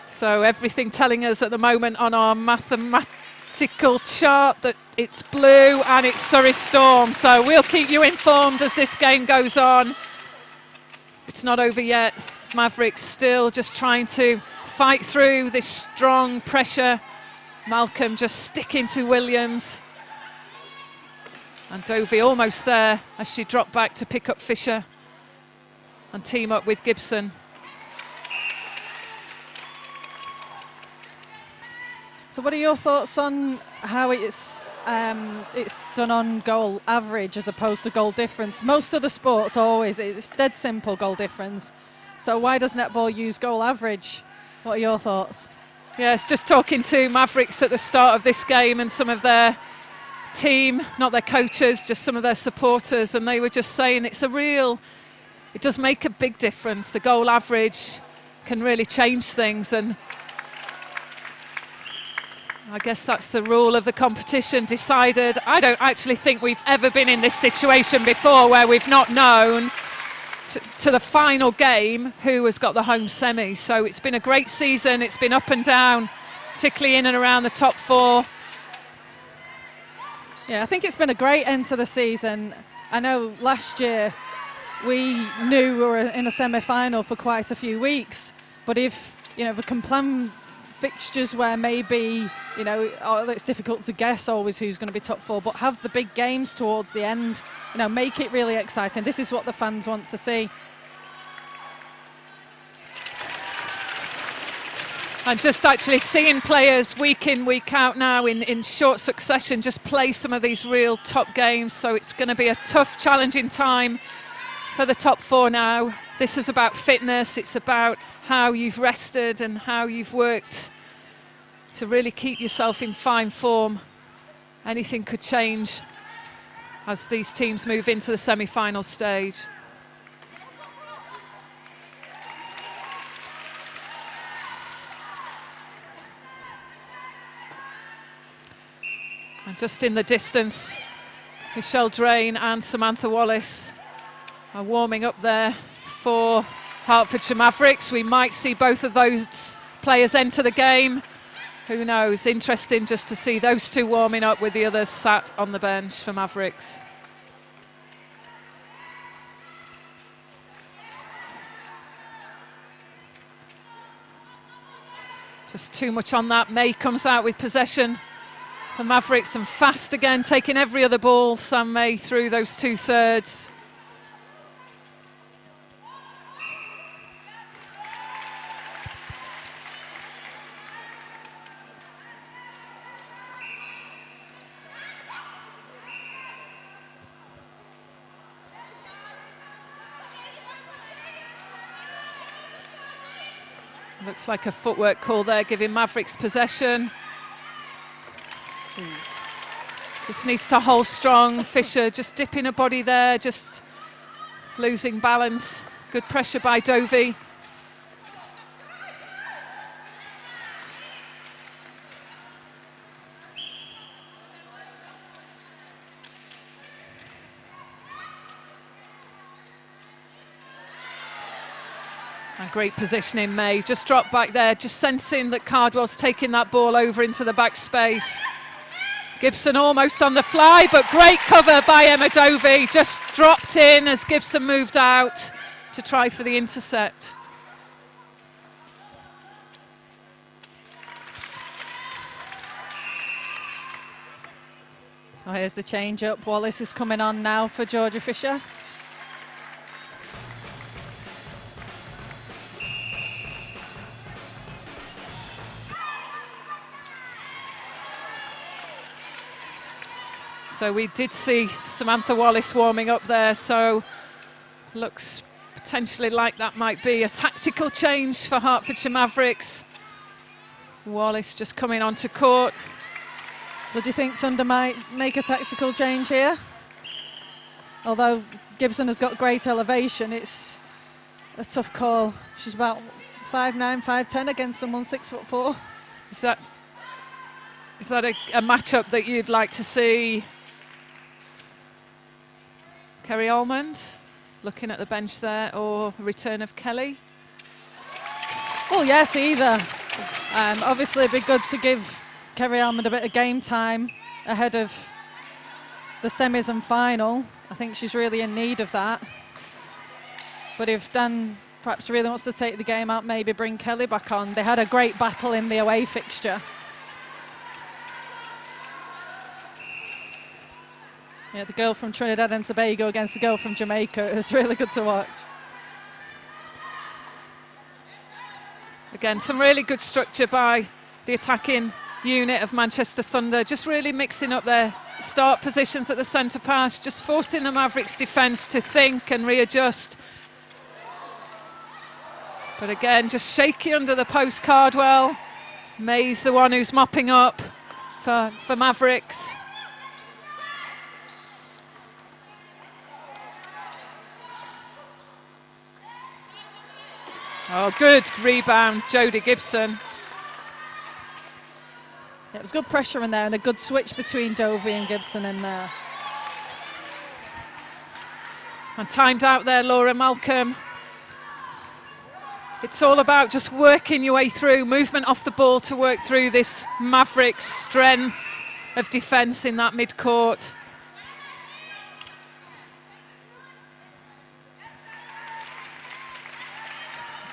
So everything telling us at the moment on our mathematical chart that it's blue and it's Surrey Storm. So we'll keep you informed as this game goes on. It's not over yet. Mavericks still just trying to fight through this strong pressure. Malcolm just sticking to Williams. And Dovey almost there as she dropped back to pick up Fisher and team up with Gibson. So what are your thoughts on how it's done on goal average as opposed to goal difference? Most of the sports always, it's dead simple goal difference. So why does netball use goal average? What are your thoughts? Yes, just talking to Mavericks at the start of this game and some of their team, not their coaches, just some of their supporters, and they were just saying it does make a big difference. The goal average can really change things, and I guess that's the rule of the competition decided. I don't actually think we've ever been in this situation before where we've not known to the final game who has got the home semi. So it's been a great season. It's been up and down, particularly in and around the top four. Yeah, I think it's been a great end to the season. I know last year we knew we were in a semi-final for quite a few weeks, but if we can plan fixtures where maybe it's difficult to guess always who's going to be top four, but have the big games towards the end, make it really exciting. This is what the fans want to see. And just actually seeing players week in, week out now in short succession just play some of these real top games. So it's going to be a tough, challenging time for the top four now. This is about fitness. It's about how you've rested and how you've worked to really keep yourself in fine form. Anything could change as these teams move into the semi-final stage. And just in the distance, Michelle Drain and Samantha Wallace are warming up there for Hertfordshire Mavericks. We might see both of those players enter the game. Who knows? Interesting just to see those two warming up with the others sat on the bench for Mavericks. Just too much on that. May comes out with possession for Mavericks and fast again, taking every other ball. Sam May through those 2/3. Looks like a footwork call there, giving Mavericks possession. Just needs to hold strong. Fisher just dipping her body there, just losing balance. Good pressure by Dovey. And great positioning, May. Just dropped back there, just sensing that Cardwell's taking that ball over into the back space. Gibson almost on the fly, but great cover by Emma Dovey. Just dropped in as Gibson moved out to try for the intercept. Oh, here's the change up. Wallace is coming on now for Georgia Fisher. So we did see Samantha Wallace warming up there, so looks potentially like that might be a tactical change for Hertfordshire Mavericks. Wallace just coming onto court. So do you think Thunder might make a tactical change here? Although Gibson has got great elevation, it's a tough call. She's about 5'9", 5'10" against someone 6'4". Is that a matchup that you'd like to see? Kerry Almond looking at the bench there, or return of Kelly? Well, yes, either. Obviously, it'd be good to give Kerry Almond a bit of game time ahead of the semis and final. I think she's really in need of that. But if Dan perhaps really wants to take the game out, maybe bring Kelly back on. They had a great battle in the away fixture. Yeah, the girl from Trinidad and Tobago against the girl from Jamaica. It was really good to watch. Again, some really good structure by the attacking unit of Manchester Thunder, just really mixing up their start positions at the centre pass, just forcing the Mavericks defence to think and readjust. But again, just shaky under the post, Cardwell. May's the one who's mopping up for Mavericks. Oh, good rebound, Jodie Gibson. It was good pressure in there and a good switch between Dovey and Gibson in there. And timed out there, Laura Malcolm. It's all about just working your way through, movement off the ball to work through this Mavericks strength of defence in that mid-court.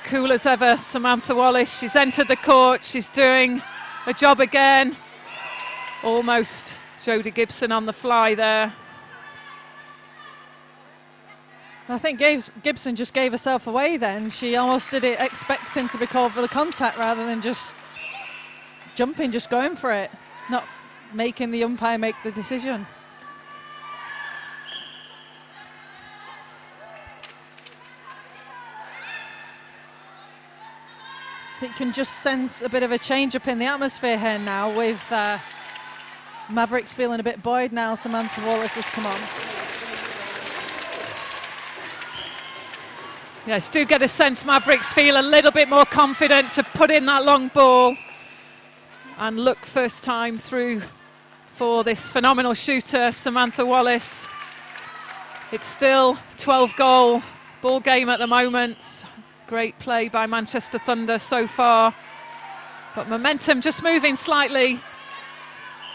Cool as ever, Samantha Wallace. She's entered the court. She's doing a job again. Almost Jodie Gibson on the fly there. I think Gibson just gave herself away then. She almost did it expecting to be called for the contact rather than just jumping, just going for it, not making the umpire make the decision. You can just sense a bit of a change up in the atmosphere here now with Mavericks feeling a bit buoyed now. Samantha Wallace has come on. Yes, do get a sense Mavericks feel a little bit more confident to put in that long ball and look first time through for this phenomenal shooter, Samantha Wallace. It's still 12-goal ball game at the moment. Great play by Manchester Thunder so far, but momentum just moving slightly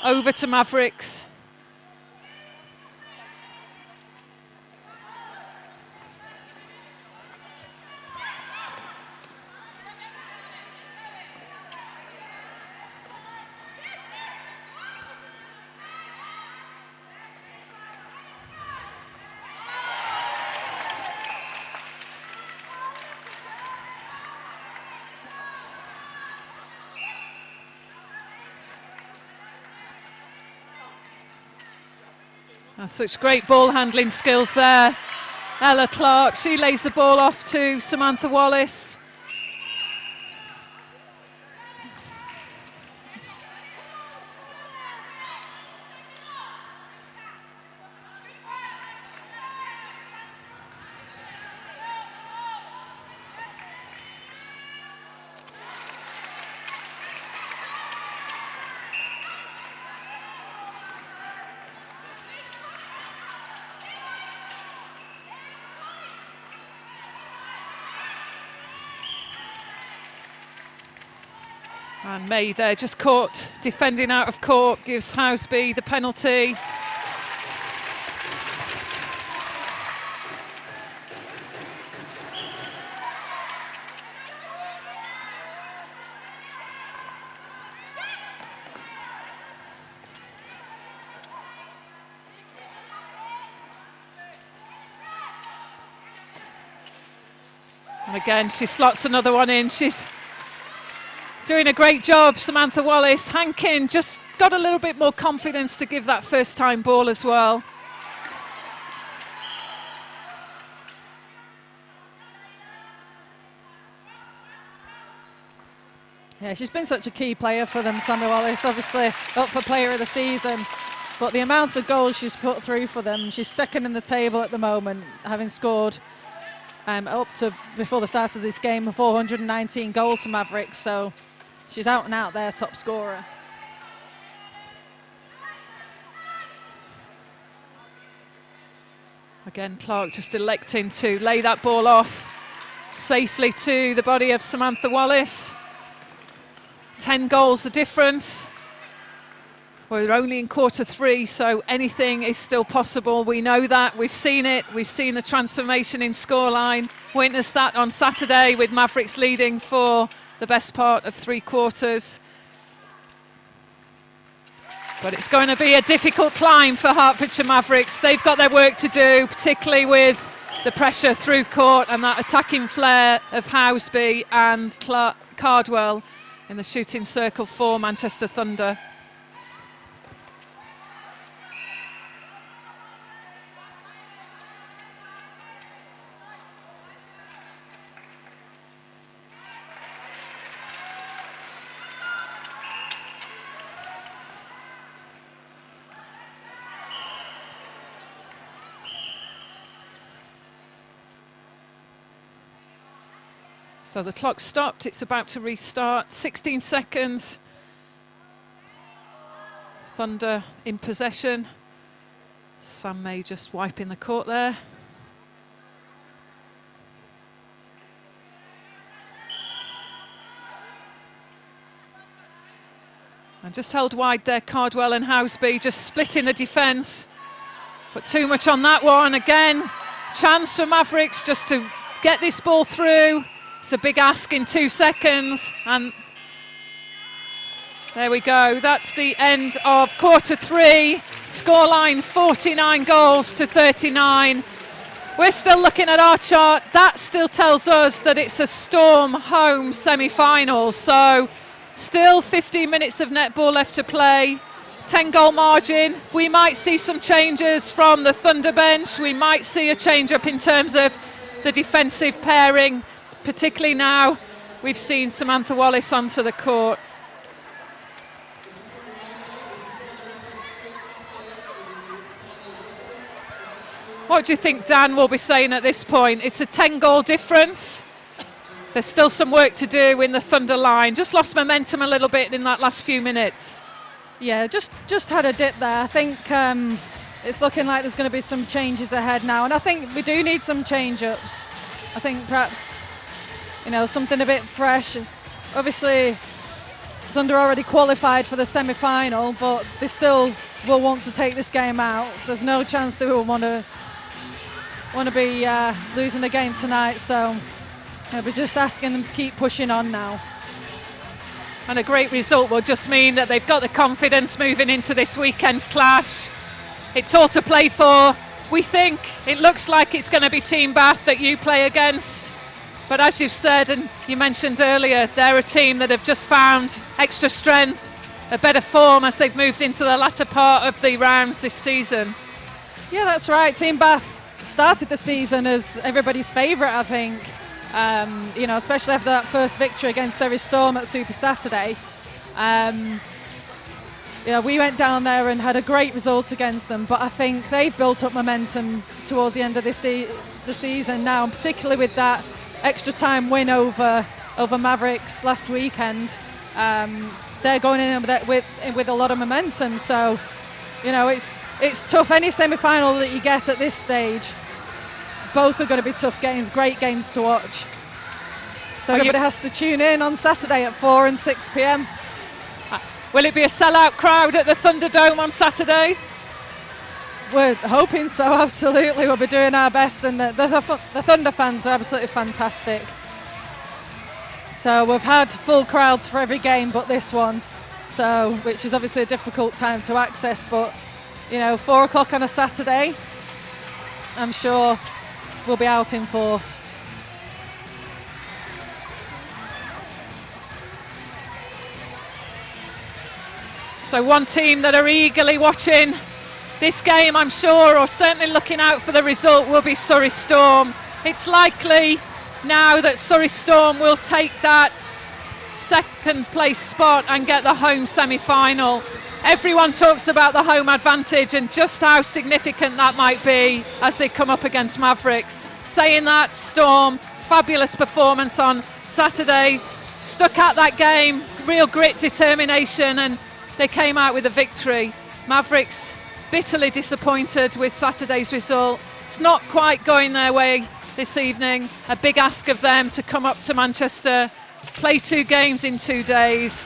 over to Mavericks. Such great ball handling skills there. Ella Clark, she lays the ball off to Samantha Wallace. And May there just caught defending out of court, gives Houseby the penalty. And again, she slots another one in. She's doing a great job, Samantha Wallace. Hankin just got a little bit more confidence to give that first time ball as well. Yeah, she's been such a key player for them, Sammy Wallace, obviously up for player of the season. But the amount of goals she's put through for them, she's second in the table at the moment, having scored up to, before the start of this game, 419 goals for Mavericks. So she's out and out their top scorer. Again, Clark just electing to lay that ball off safely to the body of Samantha Wallace. 10 goals the difference. We're only in quarter three, so anything is still possible. We know that, we've seen it. We've seen the transformation in scoreline. Witnessed that on Saturday with Mavericks leading for the best part of 3 quarters. But it's going to be a difficult climb for Hertfordshire Mavericks. They've got their work to do, particularly with the pressure through court and that attacking flair of Houseby and Cardwell in the shooting circle for Manchester Thunder. So the clock stopped, it's about to restart. 16 seconds. Thunder in possession. Sam May just wiping the court there. And just held wide there, Cardwell and Houseby, just splitting the defence. But too much on that one. Again, chance for Mavericks just to get this ball through. It's a big ask in 2 seconds. And there we go. That's the end of quarter 3. Scoreline 49 goals to 39. We're still looking at our chart. That still tells us that it's a Storm home semi-final. So still 15 minutes of netball left to play. 10-goal margin. We might see some changes from the Thunder bench. We might see a change up in terms of the defensive pairing, particularly now we've seen Samantha Wallace onto the court. What do you think Dan will be saying at this point? It's a 10-goal difference. There's still some work to do in the Thunder line. Just lost momentum a little bit in that last few minutes. Yeah, just had a dip there. I think it's looking like there's going to be some changes ahead now, and I think we do need some change-ups. I think perhaps, something a bit fresh. Obviously, Thunder already qualified for the semi-final, but they still will want to take this game out. There's no chance they will want to be losing the game tonight, so we're just asking them to keep pushing on now. And a great result will just mean that they've got the confidence moving into this weekend's clash. It's all to play for. We think it looks like it's going to be Team Bath that you play against. But as you've said, and you mentioned earlier, they're a team that have just found extra strength, a better form as they've moved into the latter part of the rounds this season. Yeah, that's right. Team Bath started the season as everybody's favourite, I think. Especially after that first victory against Surrey Storm at Super Saturday. We went down there and had a great result against them, but I think they've built up momentum towards the end of the season now, and particularly with that extra time win over Mavericks last weekend. They're going in with a lot of momentum, so it's tough. Any semi-final that you get at this stage, both are going to be tough games, great games to watch. So everybody has to tune in on Saturday at 4 and 6 p.m. Will it be a sellout crowd at the Thunderdome on Saturday? We're hoping so, absolutely. We'll be doing our best, and the Thunder fans are absolutely fantastic. So we've had full crowds for every game but this one, which is obviously a difficult time to access, but 4 o'clock on a Saturday, I'm sure we'll be out in force. So one team that are eagerly watching this game, I'm sure, or certainly looking out for the result, will be Surrey Storm. It's likely now that Surrey Storm will take that second place spot and get the home semi-final. Everyone talks about the home advantage and just how significant that might be as they come up against Mavericks. Saying that, Storm, fabulous performance on Saturday, stuck at that game, real grit, determination, and they came out with a victory. Mavericks bitterly disappointed with Saturday's result. It's not quite going their way this evening. A big ask of them to come up to Manchester, play 2 games in 2 days,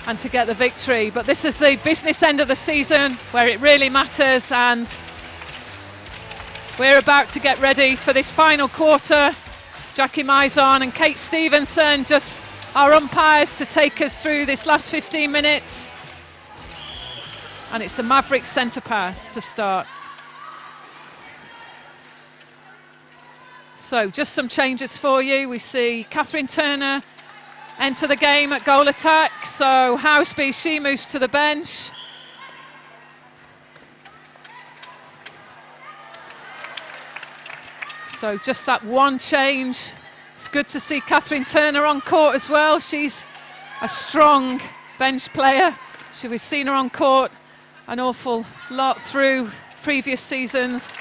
and to get the victory. But this is the business end of the season where it really matters, and we're about to get ready for this final quarter. Jackie Mizon and Kate Stevenson just our umpires to take us through this last 15 minutes. And it's a Mavericks centre pass to start. So just some changes for you. We see Catherine Turner enter the game at goal attack. So Houseby, she moves to the bench. So just that one change. It's good to see Catherine Turner on court as well. She's a strong bench player. We've seen her on court an awful lot through previous seasons.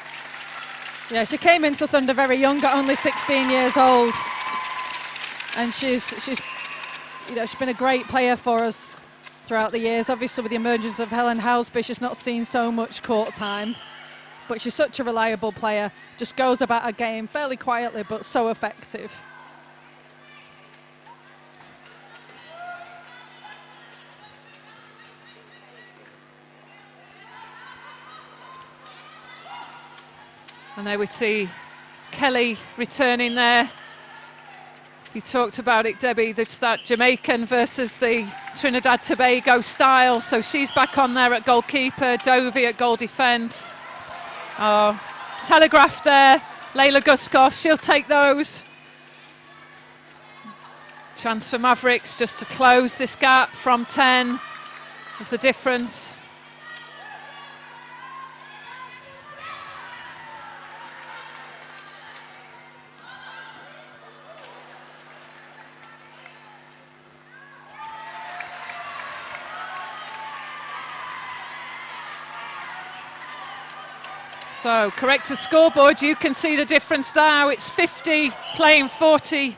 Yeah, she came into Thunder very young, got only 16 years old. and she's been a great player for us throughout the years. Obviously, with the emergence of Helen Houseby, she's not seen so much court time, but she's such a reliable player. Just goes about her game fairly quietly, but so effective. And there we see Kelly returning there. You talked about it, Debbie, there's that Jamaican versus the Trinidad Tobago style. So she's back on there at goalkeeper, Dovey at goal defence. Oh, telegraphed there, Layla Guskos, she'll take those. Chance for Mavericks just to close this gap from 10. There's the difference. So, correct to scoreboard, you can see the difference now. It's 50, playing 42.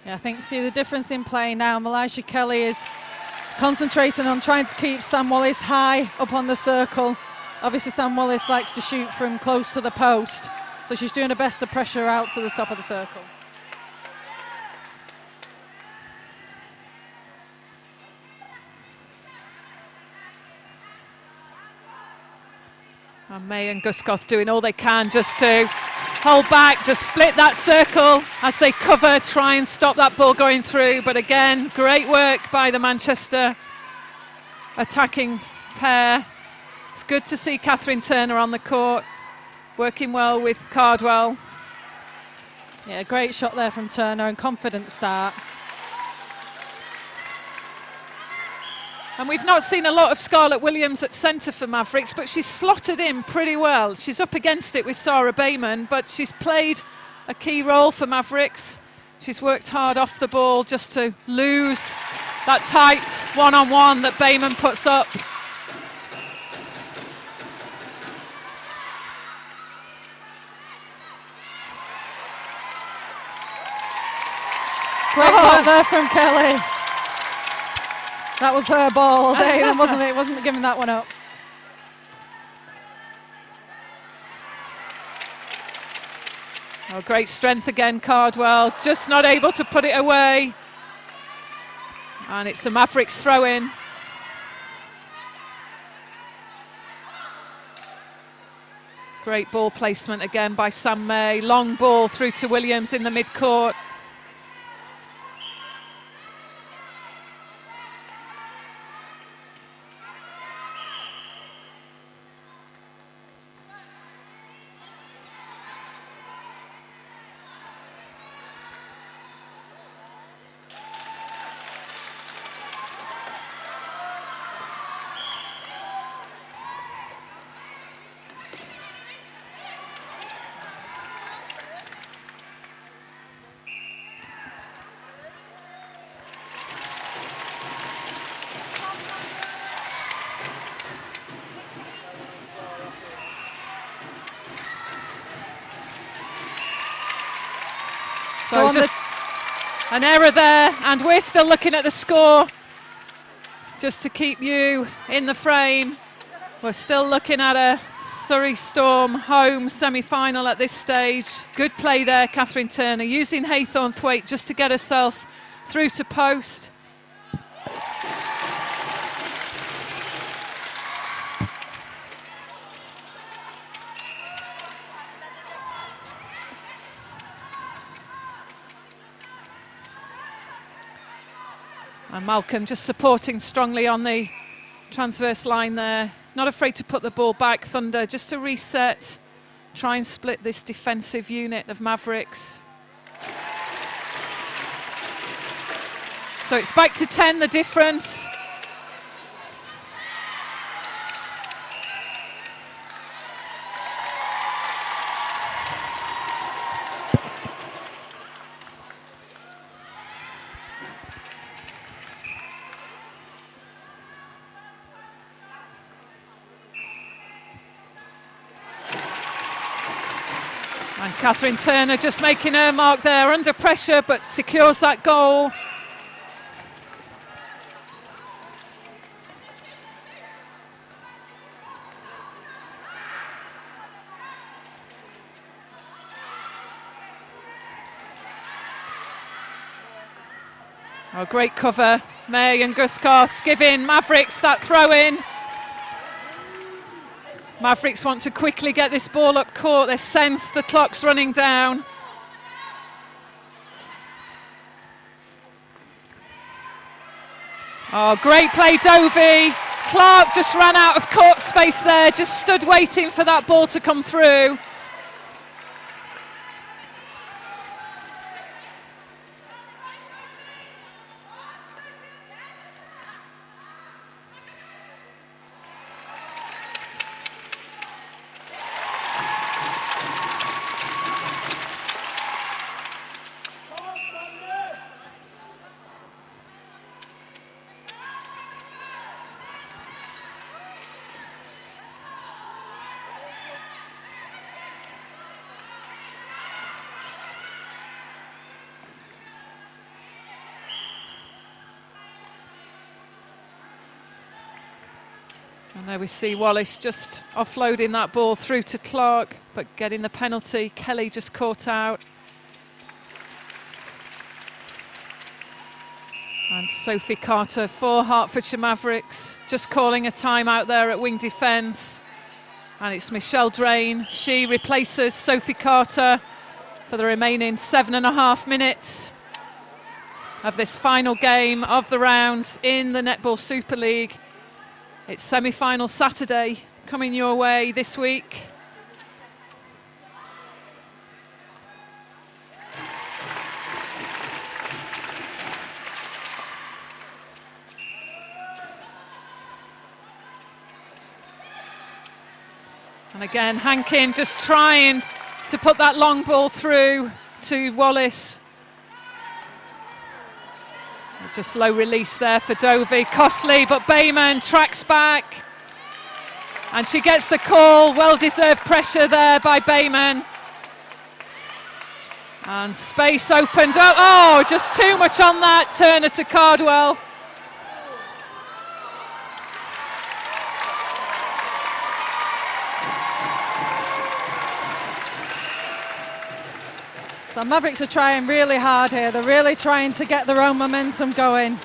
Yeah, I think see the difference in play now. Melisha Kelly is concentrating on trying to keep Sam Wallace high up on the circle. Obviously, Sam Wallace likes to shoot from close to the post, so she's doing her best to pressure out to the top of the circle. And May and Guskoth doing all they can just to hold back, just split that circle as they cover, try and stop that ball going through. But again, great work by the Manchester attacking pair. It's good to see Catherine Turner on the court, working well with Cardwell. Yeah, great shot there from Turner and confident start. And we've not seen a lot of Scarlett Williams at centre for Mavericks, but she's slotted in pretty well. She's up against it with Sarah Bayman, but she's played a key role for Mavericks. She's worked hard off the ball just to lose that tight one-on-one that Bayman puts up. Great work there from Kelly. That was her ball all day, then, wasn't it? Wasn't giving that one up. Oh, great strength again, Cardwell. Just not able to put it away. And it's a Mavericks throw-in. Great ball placement again by Sam May. Long ball through to Williams in the mid-court. So just an error there, and we're still looking at the score just to keep you in the frame. We're still looking at a Surrey Storm home semi-final at this stage. Good play there, Catherine Turner, using Haythornthwaite just to get herself through to post. And Malcolm just supporting strongly on the transverse line there. Not afraid to put the ball back, Thunder, just to reset, try and split this defensive unit of Mavericks. So it's back to 10, the difference. Catherine Turner just making her mark there, under pressure, but secures that goal. Oh, great cover. May and Guskoth giving Mavericks that throw in. Mavericks want to quickly get this ball up court. They sense the clock's running down. Oh, great play, Dovey. Clark just ran out of court space there, just stood waiting for that ball to come through. And there we see Wallace just offloading that ball through to Clark, but getting the penalty. Kelly just caught out. And Sophie Carter for Hertfordshire Mavericks, just calling a timeout there at wing defence. And it's Michelle Drain. She replaces Sophie Carter for the remaining 7.5 minutes of this final game of the rounds in the Netball Super League. It's semi-final Saturday coming your way this week. And again, Hankin just trying to put that long ball through to Wallace. Just low release there for Dovey. Costly, but Bayman tracks back. And she gets the call. Well-deserved pressure there by Bayman. And space opened up. Oh, just too much on that. Turner to Cardwell. So Mavericks are trying really hard here. They're really trying to get their own momentum going.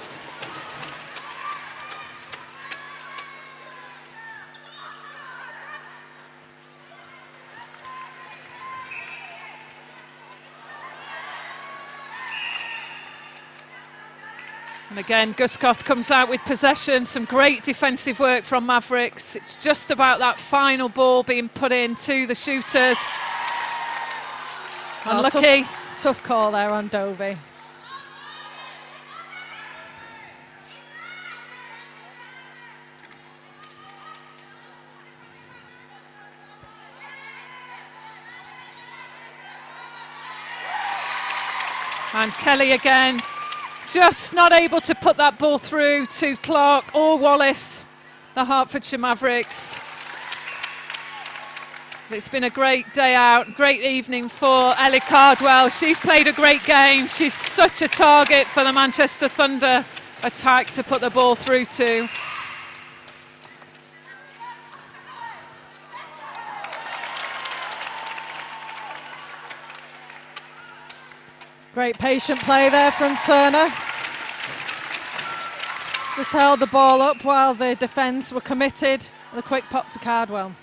And again, Guskoth comes out with possession. Some great defensive work from Mavericks. It's just about that final ball being put in to the shooters. Unlucky. Tough call there on Dovey. And Kelly again, just not able to put that ball through to Clark or Wallace, the Hertfordshire Mavericks. It's been a great day out, great evening for Ellie Cardwell. She's played a great game. She's such a target for the Manchester Thunder attack to put the ball through to. Great patient play there from Turner. Just held the ball up while the defence were committed. The quick pop to Cardwell.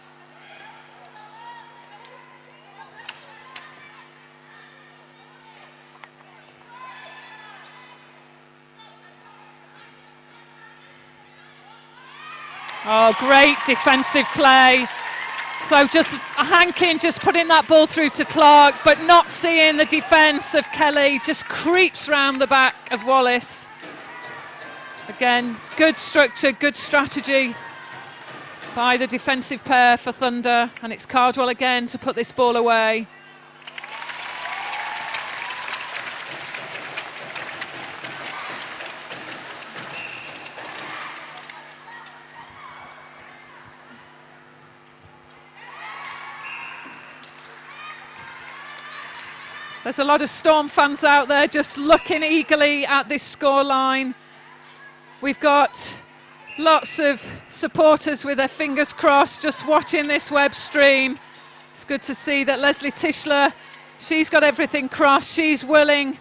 Oh, great defensive play. So just Hankin just putting that ball through to Clark, but not seeing the defence of Kelly. Just creeps round the back of Wallace. Again, good structure, good strategy by the defensive pair for Thunder. And it's Cardwell again to put this ball away. There's a lot of Storm fans out there just looking eagerly at this scoreline. We've got lots of supporters with their fingers crossed just watching this web stream. It's good to see that Leslie Tischler, she's got everything crossed. She's willing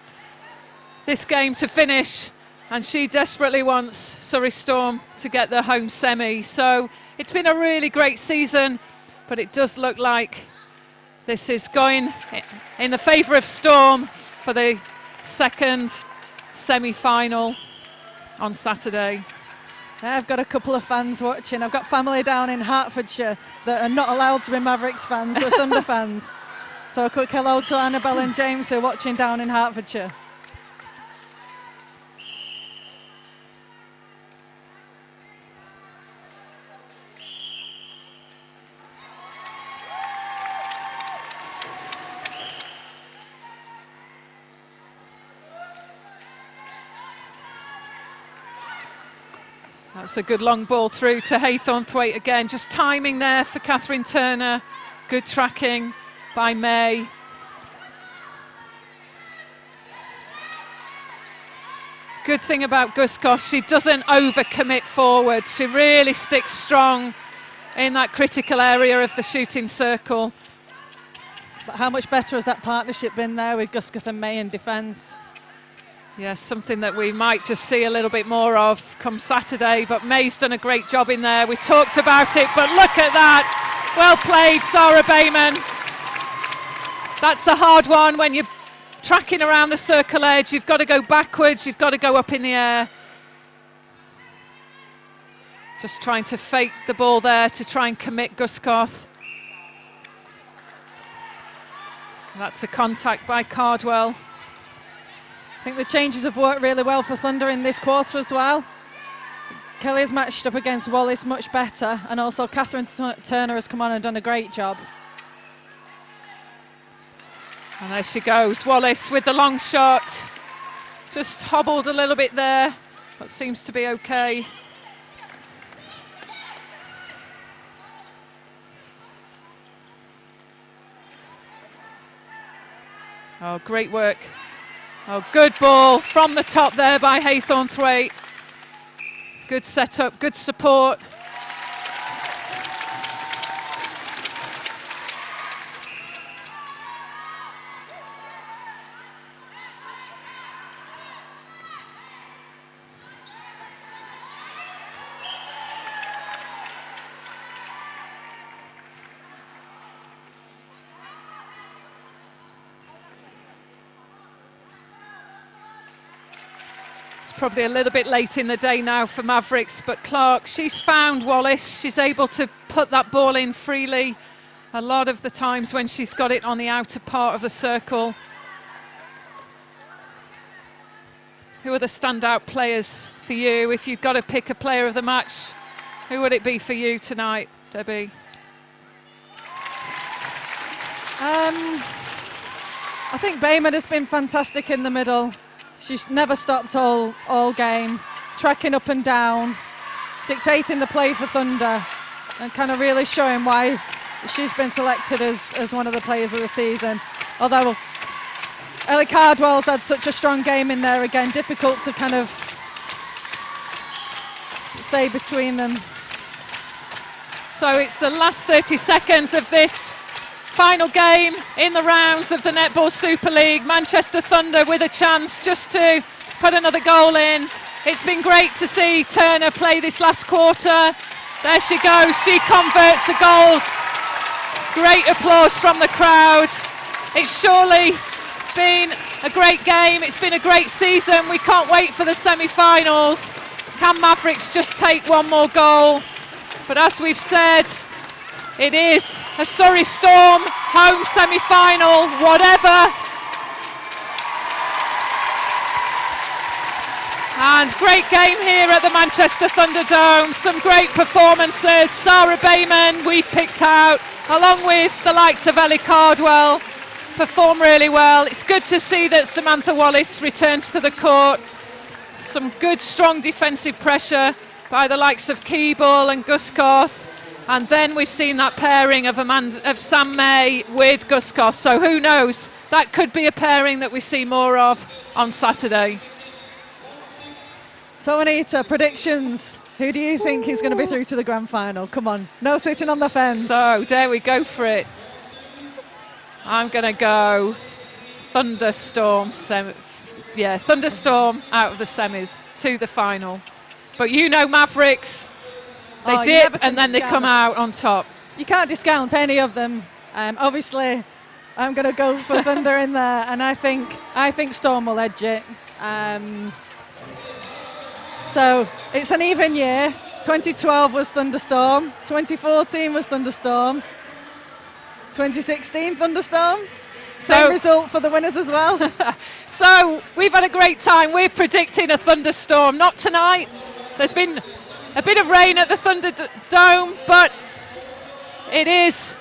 this game to finish, and she desperately wants Surrey Storm to get their home semi. So it's been a really great season, but it does look like this is going in the favour of Storm for the second semi-final on Saturday. I've got a couple of fans watching. I've got family down in Hertfordshire that are not allowed to be Mavericks fans, they're Thunder fans. So a quick hello to Annabelle and James who are watching down in Hertfordshire. That's a good long ball through to Haythornthwaite again. Just timing there for Catherine Turner. Good tracking by May. Good thing about Guskos, she doesn't overcommit forward. She really sticks strong in that critical area of the shooting circle. But how much better has that partnership been there with Guskos and May in defence? Yes, something that we might just see a little bit more of come Saturday, but May's done a great job in there. We talked about it, but look at that. Well played, Sarah Bayman. That's a hard one when you're tracking around the circle edge. You've got to go backwards, you've got to go up in the air. Just trying to fake the ball there to try and commit Guskos. That's a contact by Cardwell. I think the changes have worked really well for Thunder in this quarter as well. Kelly has matched up against Wallace much better, and also Catherine Turner has come on and done a great job. And there she goes, Wallace with the long shot. Just hobbled a little bit there, but seems to be okay. Oh, great work. Oh, good ball from the top there by Haythornthwaite. Good setup, good support. Probably a little bit late in the day now for Mavericks, but Clark, she's found Wallace. She's able to put that ball in freely a lot of the times when she's got it on the outer part of the circle. Who are the standout players for you? If you've got to pick a player of the match, who would it be for you tonight, Debbie? I think Bayman has been fantastic in the middle. She's never stopped all game, tracking up and down, dictating the play for Thunder, and kind of really showing why she's been selected as one of the players of the season. Although Ellie Cardwell's had such a strong game in there again, difficult to kind of say between them. So it's the last 30 seconds of this final game in the rounds of the Netball Super League. Manchester Thunder with a chance just to put another goal in. It's been great to see Turner play this last quarter. There she goes, she converts a goal. Great applause from the crowd. It's surely been a great game, it's been a great season. We can't wait for the semi-finals. Can Mavericks just take one more goal? But as we've said, it is a Surrey Storm home semi-final, whatever. And great game here at the Manchester Thunderdome. Some great performances. Sarah Bayman we've picked out, along with the likes of Ellie Cardwell, perform really well. It's good to see that Samantha Wallace returns to the court. Some good, strong defensive pressure by the likes of Keeble and Guskos. And then we've seen that pairing of Sam May with Guskos. So who knows? that could be a pairing that we see more of on Saturday. So Anita, predictions. Who do you think is going to be through to the grand final? Come on, no sitting on the fence. So dare we go for it. I'm going to go Thunderstorm. Thunderstorm out of the semis to the final. But you know Mavericks, they dip and then they come out on top. You can't discount any of them. Obviously, I'm going to go for Thunder in there, and I think Storm will edge it. So it's an even year. 2012 was Thunderstorm, 2014 was Thunderstorm, 2016 Thunderstorm. Same result for the winners as well. So we've had a great time. We're predicting a thunderstorm. Not tonight. There's been a bit of rain at the Thunderdome, but it is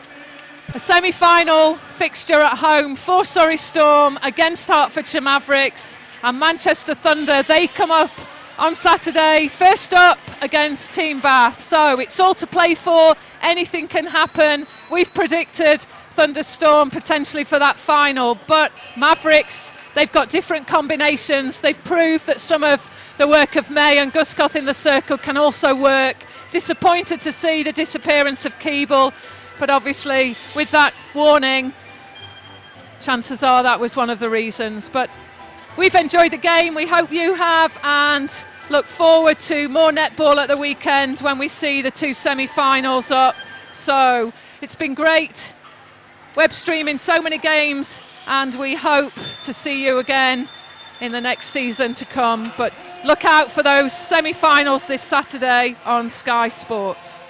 a semi-final fixture at home for Surrey Storm against Hertfordshire Mavericks, and Manchester Thunder, they come up on Saturday, first up against Team Bath. So it's all to play for. Anything can happen. We've predicted Thunderstorm potentially for that final, but Mavericks, they've got different combinations. They've proved that some of the work of May and Guscoth in the circle can also work. Disappointed to see the disappearance of Keeble, but obviously with that warning, chances are that was one of the reasons. But we've enjoyed the game, we hope you have, and look forward to more netball at the weekend when we see the two semi-finals up. So it's been great web streaming so many games, and we hope to see you again in the next season to come. But look out for those semi-finals this Saturday on Sky Sports.